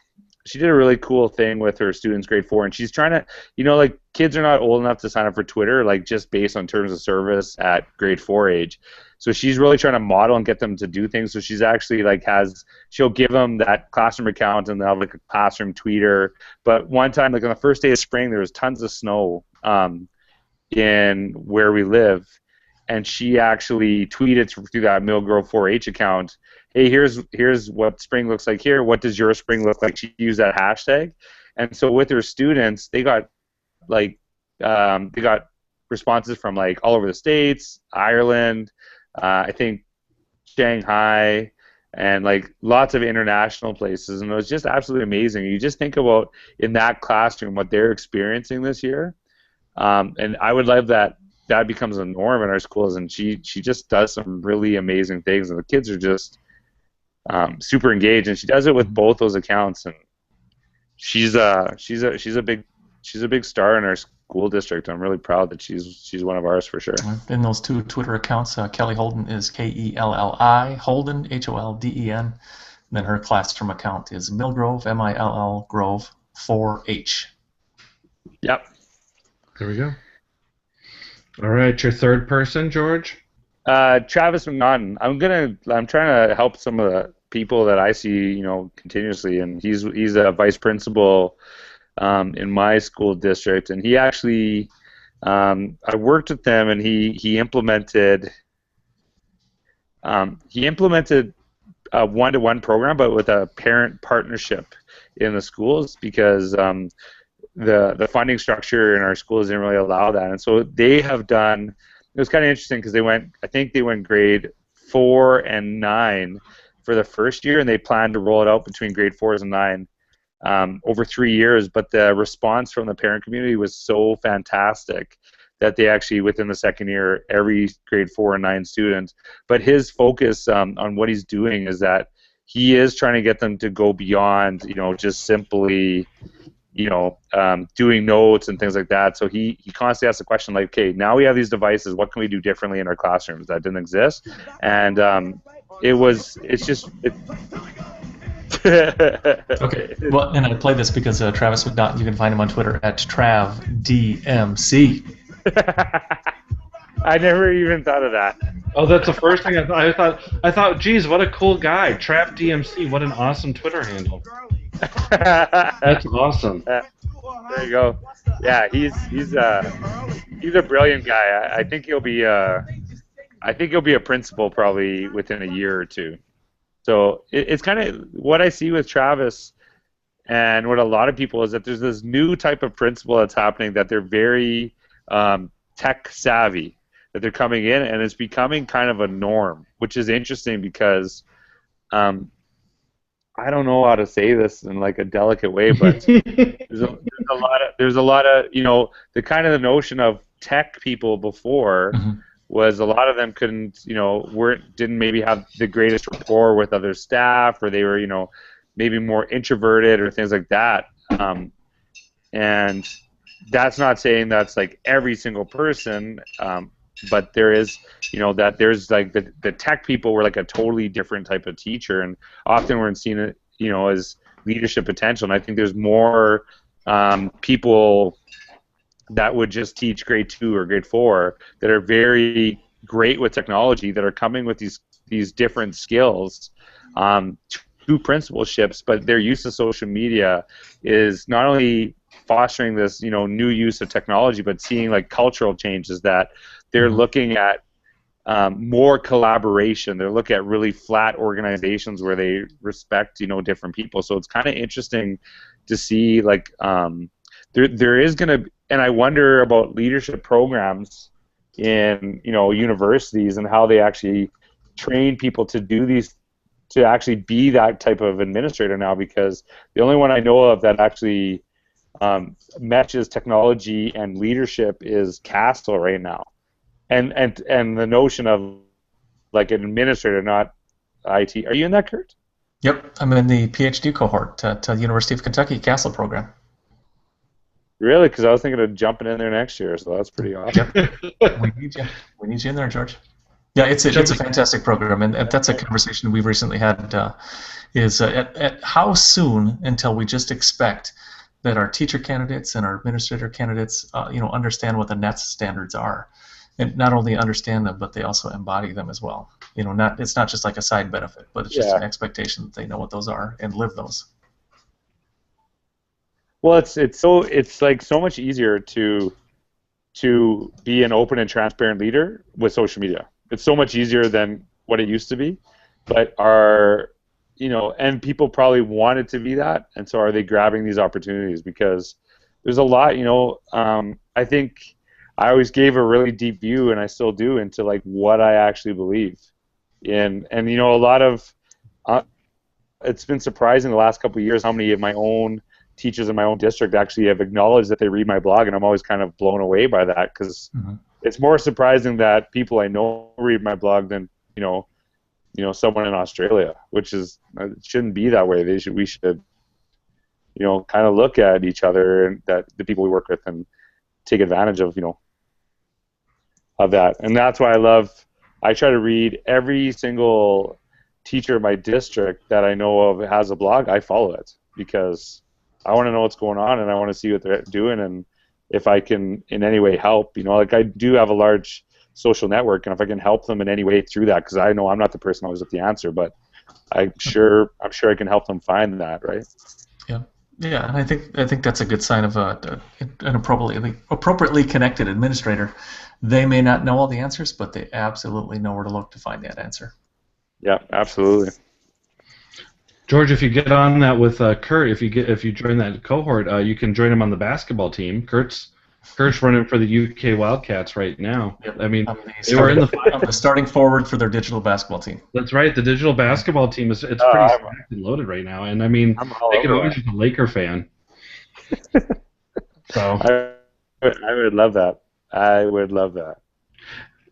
she did a really cool thing with her students grade 4, and she's trying to, like kids are not old enough to sign up for Twitter, like just based on terms of service at grade 4 age. So she's really trying to model and get them to do things. So she's actually like she'll give them that classroom account and they'll have like a classroom tweeter. But one time, like on the first day of spring, there was tons of snow in where we live, and she actually tweeted through that Mill Grove 4-H account, hey, here's what spring looks like here. What does your spring look like? She used that hashtag, and so with her students, they got responses from like all over the States, Ireland, I think Shanghai, and like lots of international places, and it was just absolutely amazing. You just think about in that classroom what they're experiencing this year, and I would love that becomes a norm in our schools, and she just does some really amazing things, and the kids are just super engaged, and she does it with both those accounts, and she's a big star in our school district. I'm really proud that she's one of ours for sure. In those two Twitter accounts, Kelly Holden is Kelli Holden, Holden. And then her classroom account is Millgrove, Mill Grove 4H. Yep. There we go. All right, your third person, George. Travis McNaughton. I'm trying to help some of the people that I see, continuously, and he's a vice principal in my school district, and he actually, I worked with them, and he implemented a one-to-one program, but with a parent partnership in the schools, because the funding structure in our schools didn't really allow that, and so they have done. It was kind of interesting because I think they went grade 4 and 9 for the first year, and they planned to roll it out between grade 4s and 9 over 3 years. But the response from the parent community was so fantastic that they actually, within the second year, every grade 4 and 9 student. But his focus on what he's doing is that he is trying to get them to go beyond, just simply, doing notes and things like that. So he constantly asks the question like, okay, now we have these devices, what can we do differently in our classrooms that didn't exist? And it's just. Okay. Well, and I play this because Travis McNaughton, you can find him on Twitter at TravDMC. I never even thought of that. Oh, that's the first thing I thought, geez, what a cool guy. Trav DMC, what an awesome Twitter handle. That's awesome. There you go. Yeah, he's a brilliant guy. I think he'll be a principal probably within a year or two. So it's kind of what I see with Travis and what a lot of people is that there's this new type of principal that's happening, that they're very tech savvy, that they're coming in, and it's becoming kind of a norm, which is interesting because I don't know how to say this in like a delicate way, but there's a lot of the kind of the notion of tech people before was a lot of them didn't maybe have the greatest rapport with other staff, or they were maybe more introverted or things like that, and that's not saying that's like every single person, but there is, that there's like the tech people were like a totally different type of teacher, and often we're seeing it, as leadership potential. And I think there's more people that would just teach grade 2 or grade 4 that are very great with technology, that are coming with these different skills to principalships, but their use of social media is not only fostering this new use of technology, but seeing like cultural changes, that they're looking at more collaboration. They're looking at really flat organizations where they respect different people. So it's kind of interesting to see like there is going to, and I wonder about leadership programs in universities and how they actually train people to do these, to actually be that type of administrator now, because the only one I know of that actually matches technology and leadership is Castle right now, and the notion of like an administrator, not IT. Are you in that, Kurt? Yep, I'm in the PhD cohort at the University of Kentucky Castle program. Really? Because I was thinking of jumping in there next year, so that's pretty awesome. Yep. We need you in there, George. Yeah, it's a fantastic program, and that's a conversation we've recently had. Is at how soon until we just expect that our teacher candidates and our administrator candidates, understand what the NETS standards are, and not only understand them, but they also embody them as well. It's not just like a side benefit, but it's just an expectation that they know what those are and live those. Well, it's like so much easier to be an open and transparent leader with social media. It's so much easier than what it used to be, but and people probably want it to be that, and so are they grabbing these opportunities? Because there's a lot, I think I always gave a really deep view, and I still do, into like what I actually believe in, and a lot of it's been surprising the last couple of years how many of my own teachers in my own district actually have acknowledged that they read my blog, and I'm always kind of blown away by that, because it's more surprising that people I know read my blog than someone in Australia, which is, it shouldn't be that way. We should kind of look at each other, and that the people we work with, and take advantage of of that. And that's why I try to read every single teacher in my district that I know of has a blog. I follow it because I want to know what's going on, and I want to see what they're doing, and if I can in any way help. Like I do have a large social network, and if I can help them in any way through that, because I know I'm not the person always with the answer, but I'm sure I can help them find that, right? Yeah, and I think that's a good sign of an appropriately connected administrator. They may not know all the answers, but they absolutely know where to look to find that answer. Yeah, absolutely. George, if you get on that with Kurt, if you join that cohort, you can join him on the basketball team. Kurt's running for the UK Wildcats right now. Yep. I mean, I'm the starting forward for their digital basketball team. That's right. The digital basketball team it's pretty stacked and loaded right now, and I mean, they could always be a Laker fan. So I would love that. I would love that.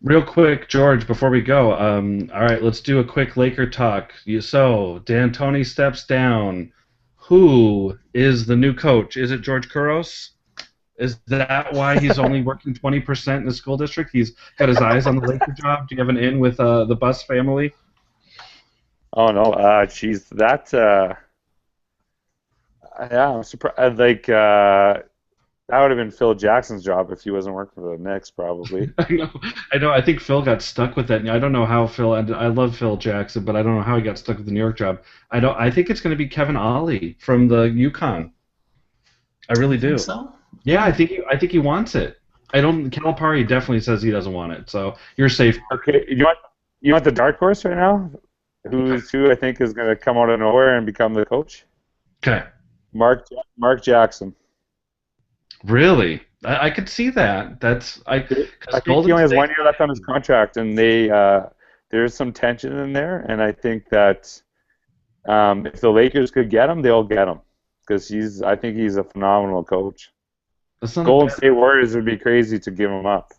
Real quick, George, before we go, all right, let's do a quick Laker talk. So, D'Antoni steps down. Who is the new coach? Is it George Couros? Is that why he's only working 20% in the school district? He's got his eyes on the Laker job. Do you have an in with the Bus family? Oh, no. Geez, that... yeah, I'm surprised. That would have been Phil Jackson's job if he wasn't working for the Knicks, probably. I know. I think Phil got stuck with that. I don't know how Phil. I love Phil Jackson, but I don't know how he got stuck with the New York job. I think it's going to be Kevin Ollie from the UConn. I really do. Think so? Yeah, I think he wants it. Calipari definitely says he doesn't want it. So you're safe. Okay, you want the dark horse right now? Who I think is going to come out of nowhere and become the coach? Okay. Mark Jackson. Really? I could see that. I think he only has 1 year left on his contract, and there's some tension in there, and I think that if the Lakers could get him, they'll get him, because I think he's a phenomenal coach. Golden State Warriors would be crazy to give him up.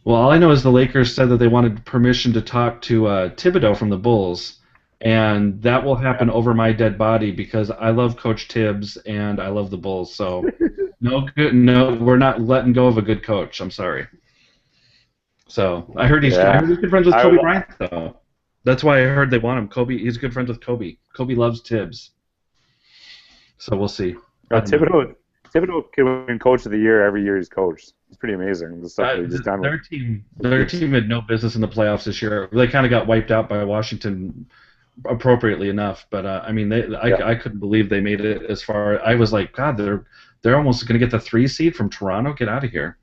Well, all I know is the Lakers said that they wanted permission to talk to Thibodeau from the Bulls, and that will happen over my dead body, because I love Coach Tibbs and I love the Bulls. So no, we're not letting go of a good coach. I'm sorry. So I heard he's good friends with Kobe Bryant, though. That's why I heard they want him. He's good friends with Kobe. Kobe loves Tibbs. So we'll see. Thibodeau can win Coach of the Year every year he's coached. It's pretty amazing. The stuff that he's done. Their team had no business in the playoffs this year. They kind of got wiped out by Washington, appropriately enough. But I mean, I couldn't believe they made it as far. I was like, God, they're almost going to get the 3 seed from Toronto. Get out of here.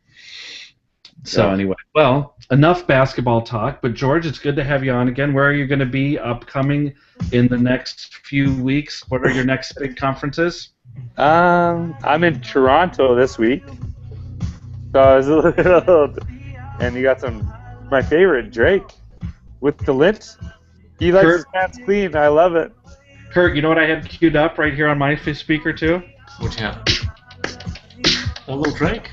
So anyway, well, enough basketball talk. But George, it's good to have you on again. Where are you going to be upcoming in the next few weeks? What are your next big conferences? I'm in Toronto this week. So I was a little, and you got my favorite, Drake, with the lint. He likes his pants clean. I love it. Kurt, you know what I had queued up right here on my speaker too? What you have? A little Drake?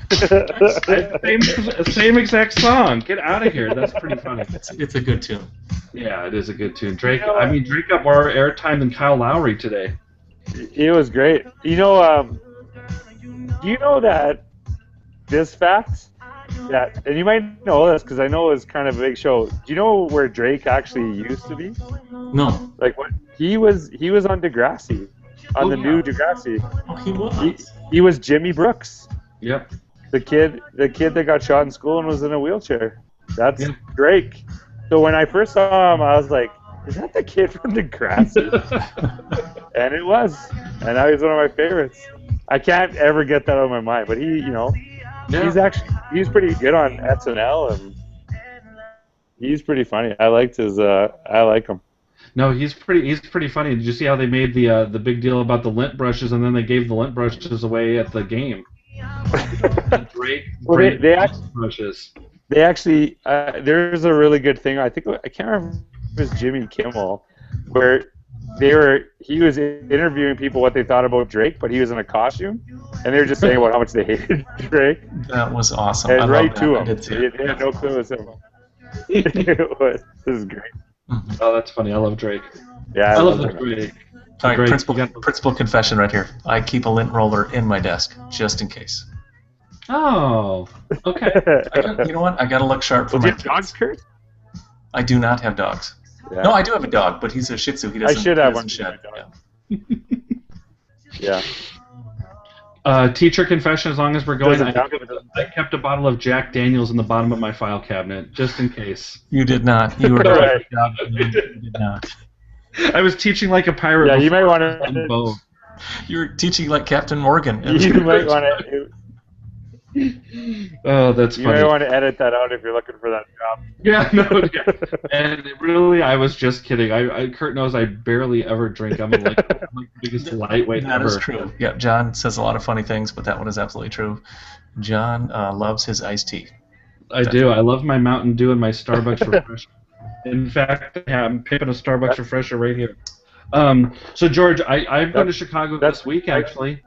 Same exact song. Get out of here. That's pretty funny. It's a good tune. Yeah, it is a good tune. Drake. Drake got more airtime than Kyle Lowry today. It was great. Do you know that this fact? Yeah, and you might know this because I know it's kind of a big show. Do you know where Drake actually used to be? No. Like what? He was on Degrassi, on Oh the yeah. new Degrassi. Oh, he He was. he was Jimmy Brooks, Yep. the kid that got shot in school and was in a wheelchair. That's Yeah. Drake. So when I first saw him, I was like, "Is that the kid from Degrassi?" And it was, and now he's one of my favorites. I can't ever get that out of my mind, but Yeah. he's pretty good on SNL and he's pretty funny. I like him. No, he's pretty funny. Did you see how they made the big deal about the lint brushes, and then they gave the lint brushes away at the game? The Drake Well, brand they actually brushes. there's a really good thing. I can't remember if it was Jimmy Kimmel, where he was interviewing people what they thought about Drake, but he was in a costume, and they were just saying about how much they hated Drake, That was awesome. and I right love to that. I him. did too. They had no clue it was him. This is great. Oh, that's funny. I love Drake. Yeah, I love the Drake. Drake. All right, Drake, principal, you got- principal confession right here. I keep a lint roller in my desk just in case. Oh, okay. You know what? I gotta look sharp for Well, do my you have dogs, kids. Kurt? I do not have dogs. Yeah. No, I do have a dog, but he's a Shih Tzu. He doesn't. should he have doesn't one. shed. Yeah. Yeah. Teacher confession. As long as we're going, Doesn't count. I kept a bottle of Jack Daniels in the bottom of my file cabinet just in case. You did not. You were Right. right. You did not. I was teaching like a pirate. Yeah, you might before want I was on boat. You were teaching like Captain Morgan. You might want to. Oh, that's You funny. might want to edit that out if you're looking for that job. Yeah, no, yeah. And really, I was just kidding. Kurt knows I barely ever drink. I'm like the biggest lightweight That ever. is true. Yeah, John says a lot of funny things, but that one is absolutely true. John loves his iced tea. I do. I love my Mountain Dew and my Starbucks Refresher. In fact, yeah, I'm pimping a Starbucks Refresher right here. So George, I'm going to Chicago this week actually.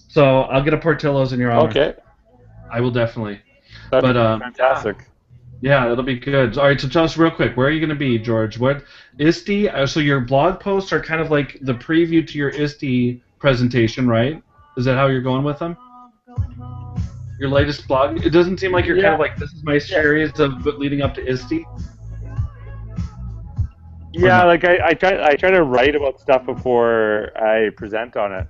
So I'll get a Portillo's in your honor. Okay. I will definitely. That'd be But, fantastic. Yeah, it'll be good. All right, so tell us real quick, where are you going to be, George? What ISTE? So your blog posts are kind of like the preview to your ISTE presentation, right? Is that how you're going with them? Your latest blog? It doesn't seem like you're kind of like, this is my series of leading up to ISTE. Yeah, like I try to write about stuff before I present on it,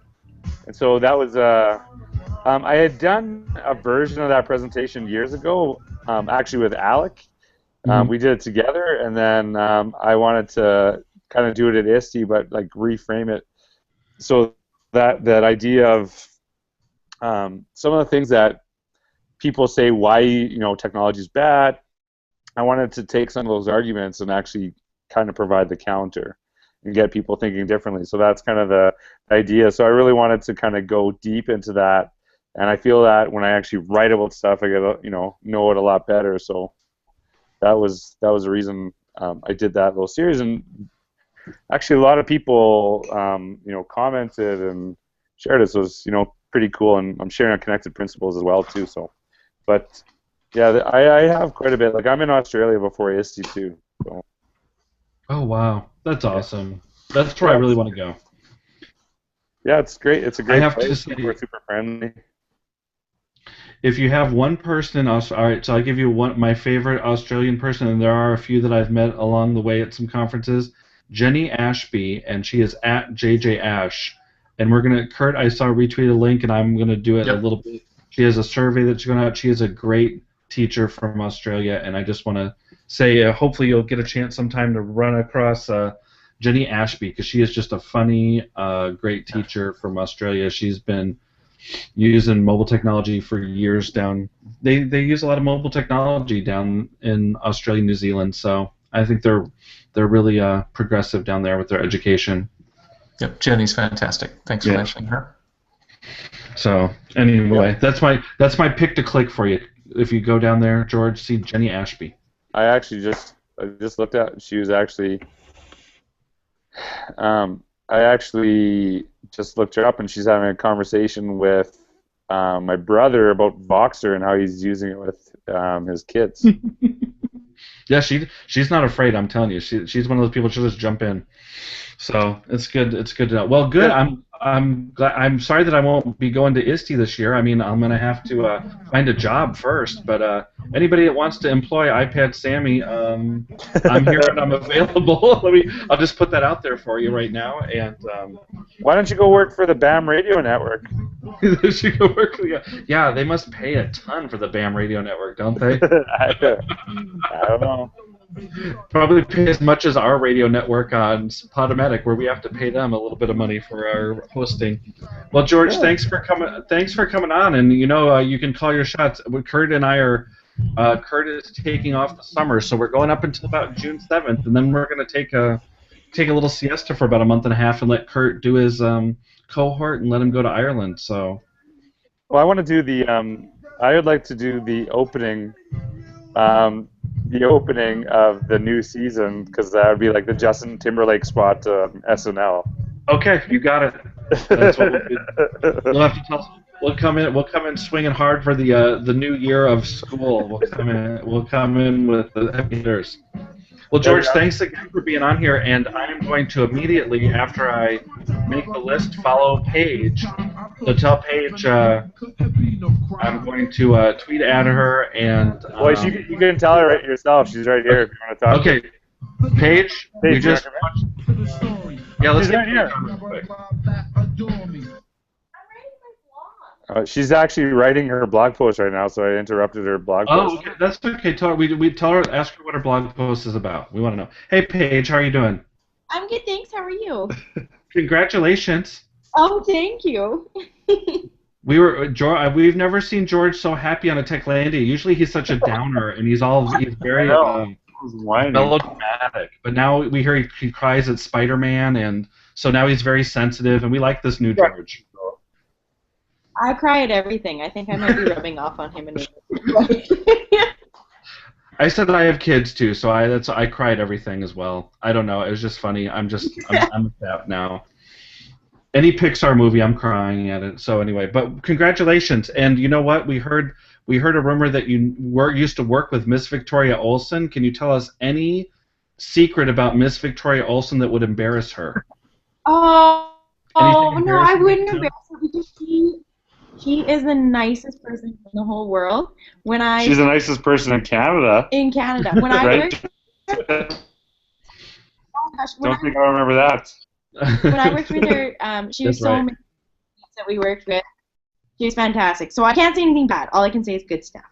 and so that was I had done a version of that presentation years ago, actually with Alec. We did it together, and then I wanted to kind of do it at ISTE, but like reframe it. So that idea of some of the things that people say why technology is bad, I wanted to take some of those arguments and actually kind of provide the counter and get people thinking differently. So that's kind of the idea. So I really wanted to kind of go deep into that, and I feel that when I actually write about stuff, I get know it a lot better. So that was the reason I did that little series, and actually a lot of people commented and shared it. So it was pretty cool, and I'm sharing on Connected Principles as well too. So, but yeah, I have quite a bit. Like I'm in Australia before ISTE too. So. Oh, wow. That's awesome. That's where I really want to go. Yeah, it's great. It's a great have to place. say- We're super friendly. If you have one person in Australia, all right, so I'll give you my favorite Australian person, and there are a few that I've met along the way at some conferences. Jenny Ashby, and she is at JJ Ash. And Kurt, I saw retweet a link, and I'm going to do it a little bit. She has a survey that's going out. She is a great teacher from Australia, and I just want to say hopefully you'll get a chance sometime to run across Jenny Ashby, because she is just a funny, great teacher from Australia. She's been using mobile technology for years down. They use a lot of mobile technology down in Australia, New Zealand. So I think they're really progressive down there with their education. Yep, Jenny's fantastic. Thanks for mentioning her. So anyway, that's my pick to click for you. If you go down there, George, see Jenny Ashby. I just looked at. She was actually. I actually just looked her up, and she's having a conversation with my brother about Voxer and how he's using it with his kids. Yeah, she's not afraid. I'm telling you, she's one of those people who just jump in. So it's good. It's good to know. Well, good. I'm sorry that I won't be going to ISTE this year. I mean, I'm gonna have to find a job first. But anybody that wants to employ iPad Sammy, I'm here and I'm available. I'll just put that out there for you right now. And Why don't you go work for the BAM radio network? she could work. Yeah, they must pay a ton for the BAM radio network, don't they? I don't know. Probably pay as much as our radio network on Podomatic, where we have to pay them a little bit of money for our hosting. Well, George, thanks for coming. Thanks for coming on, and you can call your shots. Kurt and I are. Kurt is taking off the summer, so we're going up until about June 7th, and then we're going to take a little siesta for about a month and a half and let Kurt do his cohort and let him go to Ireland. So. Well, I want to do the. I would like to do the opening. The opening of the new season, because that would be like the Justin Timberlake spot to SNL. Okay, you got it. That's what we'll do. You'll have to tell. We'll come in swinging hard for the new year of school. We'll come in with the heavy hitters. Well, George, thanks again for being on here, and I am going to immediately, after I make the list, follow Paige. So tell Paige I'm going to tweet at her, and... Well, you can tell her right yourself. She's right here if you want to talk. Okay. Paige, you just... Yeah, let's get here. She's actually writing her blog post right now, so I interrupted her blog post. Oh, okay. That's okay. We tell her, ask her what her blog post is about. We want to know. Hey, Paige, how are you doing? I'm good, thanks. How are you? Congratulations. Oh, thank you. We've never seen George so happy on a Techlandia. Usually he's such a downer, and he's very melodramatic. But now we hear he cries at Spider-Man, and so now he's very sensitive, and we like this new George. I cry at everything. I think I might be rubbing off on him in a way. I said that I have kids too, so I cry at everything as well. I don't know. It was just funny. I'm sad now. Any Pixar movie, I'm crying at it. So anyway, but congratulations. And you know what? We heard a rumor that you used to work with Miss Victoria Olsen. Can you tell us any secret about Miss Victoria Olsen that would embarrass her? Oh no, I wouldn't embarrass her because she is the nicest person in the whole world. She's the nicest person in Canada. In Canada. When I right? worked, Don't think I remember that. When I worked with her, she was so many that we worked with. She was fantastic. So I can't say anything bad. All I can say is good stuff.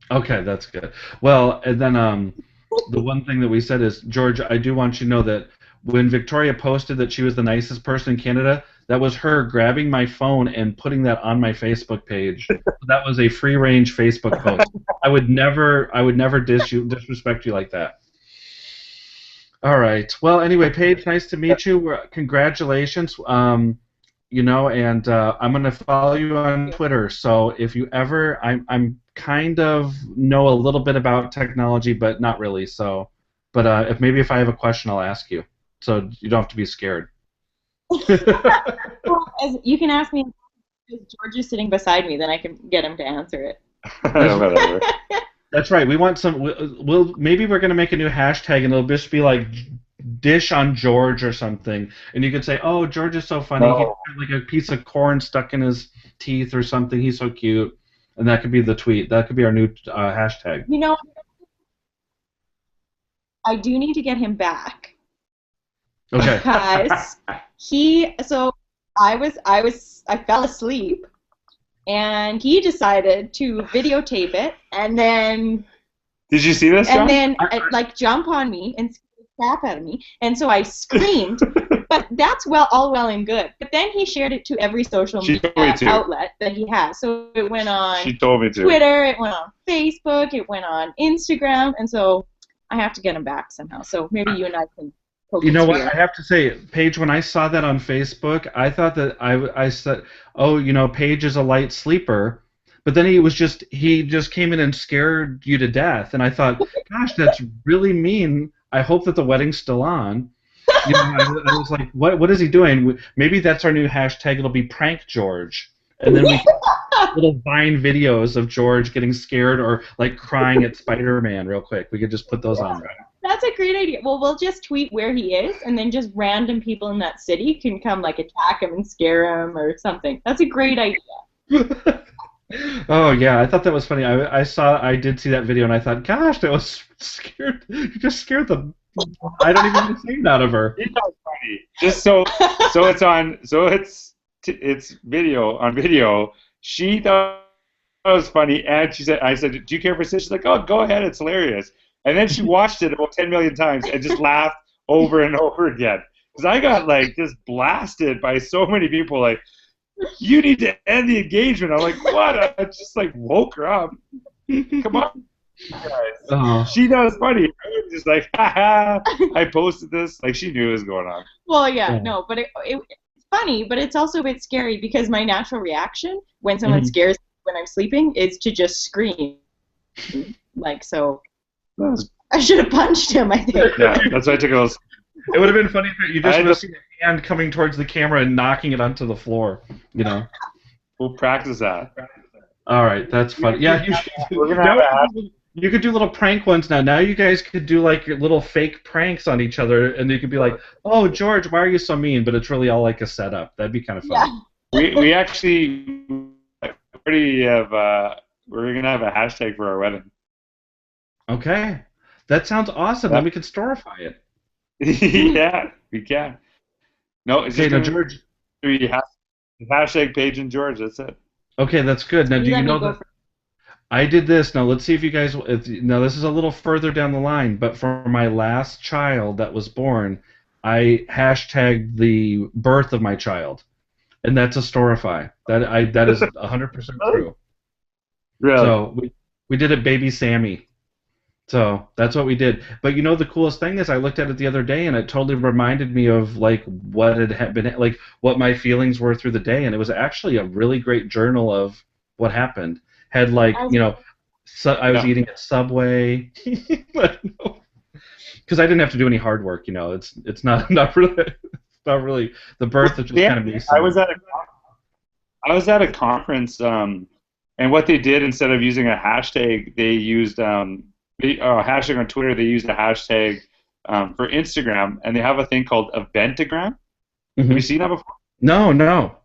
Okay, that's good. Well, and then the one thing that we said is, George, I do want you to know that when Victoria posted that she was the nicest person in Canada, that was her grabbing my phone and putting that on my Facebook page. That was a free-range Facebook post. I would never disrespect you like that. All right. Well, anyway, Paige, nice to meet you. Congratulations. And I'm gonna follow you on Twitter. So if you ever, I'm kind of know a little bit about technology, but not really. So, but if I have a question, I'll ask you. So you don't have to be scared. Well, you can ask me if George is sitting beside me, then I can get him to answer it. Whatever. That's right. We want some. Maybe we're gonna make a new hashtag, and it'll just be like "dish on George" or something, and you could say, "Oh, George is so funny. He's got like a piece of corn stuck in his teeth or something. He's so cute," and that could be the tweet. That could be our new hashtag. I do need to get him back. Okay. Because I fell asleep, and he decided to videotape it, and then. Did you see this, John? And then jump on me and scare the crap out of me, and so I screamed. But that's all well and good. But then he shared it to every social media outlet that he has. So it went on Twitter, it went on Facebook, it went on Instagram, and so I have to get him back somehow. So maybe you and I can. You know what? I have to say, Paige, when I saw that on Facebook, I thought that I said, "Oh, Paige is a light sleeper," but then he just came in and scared you to death, and I thought, "Gosh, that's really mean." I hope that the wedding's still on. I was like, "What is he doing?" Maybe that's our new hashtag. It'll be Prank George, and then we little Vine videos of George getting scared or like crying at Spider-Man real quick. We could just put those on there. That's a great idea. Well, we'll just tweet where he is, and then just random people in that city can come like attack him and scare him or something. That's a great idea. Oh yeah, I thought that was funny. I did see that video, and I thought, gosh, that was scared. You just scared the. I don't even understand out of her. It's not funny. Just it's video on video. She thought it was funny, and I said, do you care for this? She's like, oh, go ahead, it's hilarious. And then she watched it about 10 million times and just laughed over and over again. Because I got like just blasted by so many people like, you need to end the engagement. I'm like, what? I just like woke her up. Come on, guys. She knows it's funny. I was just like, haha. I posted this. Like she knew what was going on. Well, yeah, no, but it's funny, but it's also a bit scary because my natural reaction when someone scares me when I'm sleeping is to just scream. Like so. I should have punched him, I think. Yeah, that's why I took a little. It would have been funny if you just would have seen a hand coming towards the camera and knocking it onto the floor, you know. We'll practice that. All right, that's funny. Yeah, you could do little prank ones now. Now you guys could do like your little fake pranks on each other, and you could be like, "Oh, George, why are you so mean?" But it's really all like a setup. That'd be kind of fun. Yeah. We actually already have. We're gonna have a hashtag for our wedding. Okay, that sounds awesome. Then we could storify it. Yeah, we can. No, it's just George. Hashtag Paige and George. That's it. Okay, that's good. Now, do you know that I did this? Now, let's see if you guys. Now, this is a little further down the line, but for my last child that was born, I hashtagged the birth of my child, and that's a storify. That is 100% true. Really? So we did it, baby Sammy. So that's what we did. But you know the coolest thing is I looked at it the other day and it totally reminded me of like what it had been like what my feelings were through the day, and it was actually a really great journal of what happened. Had like, you know, I was eating at Subway. Because I didn't have to do any hard work, you know. It's not really the birth of just kind of me. I was at a conference and what they did instead of using a hashtag, they used hashtag on Twitter. They used a hashtag for Instagram, and they have a thing called Eventagram. Have you seen that before? No.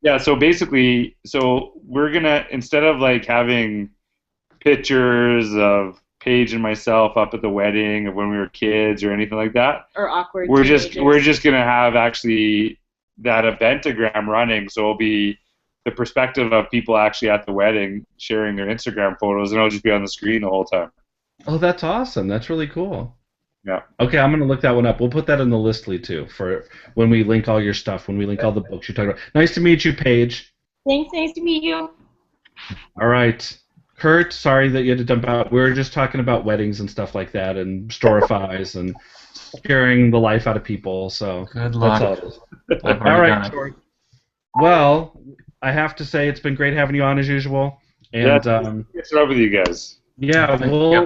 Yeah. So basically, we're gonna, instead of like having pictures of Paige and myself up at the wedding of when we were kids or anything like that, or awkward. We're just gonna have actually that Eventagram running. So it'll be the perspective of people actually at the wedding sharing their Instagram photos, and it'll just be on the screen the whole time. Oh, that's awesome. That's really cool. Yeah. Okay, I'm going to look that one up. We'll put that in the listly, too, for when we link all your stuff, when we link all the books you're talking about. Nice to meet you, Paige. Thanks, nice to meet you. All right. Kurt, sorry that you had to dump out. We were just talking about weddings and stuff like that and storifys and scaring the life out of people, so good luck. That's all it is. All right, George. Well, I have to say it's been great having you on as usual. And it's over with you guys. Yeah,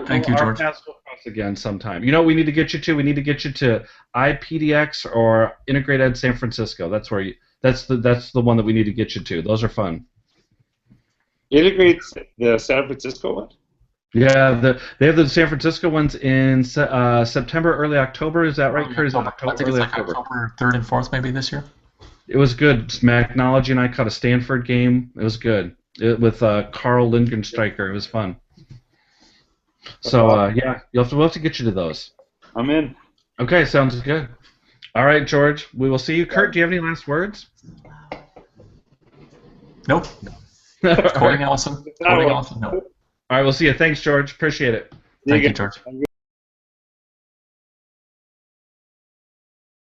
thank you, George. Our paths will cross again sometime. You know what we need to get you to? We need to get you to IPDX or Integrate Ed San Francisco. That's where that's the one that we need to get you to. Those are fun. Integrate the San Francisco one? Yeah, they have the San Francisco ones in September, early October. Is that right, Kurt? Is it October? I think it's like October 3rd and 4th maybe this year. It was good. Magnology and I caught a Stanford game. It was good. With Carl Lingenstreicher. It was fun. So, yeah, we'll have to get you to those. I'm in. Okay, sounds good. All right, George, we will see you. Kurt, do you have any last words? Nope. Quoting Allison. Quoting Allison, no. All right, we'll see you. Thanks, George. Appreciate it. Thank you, George.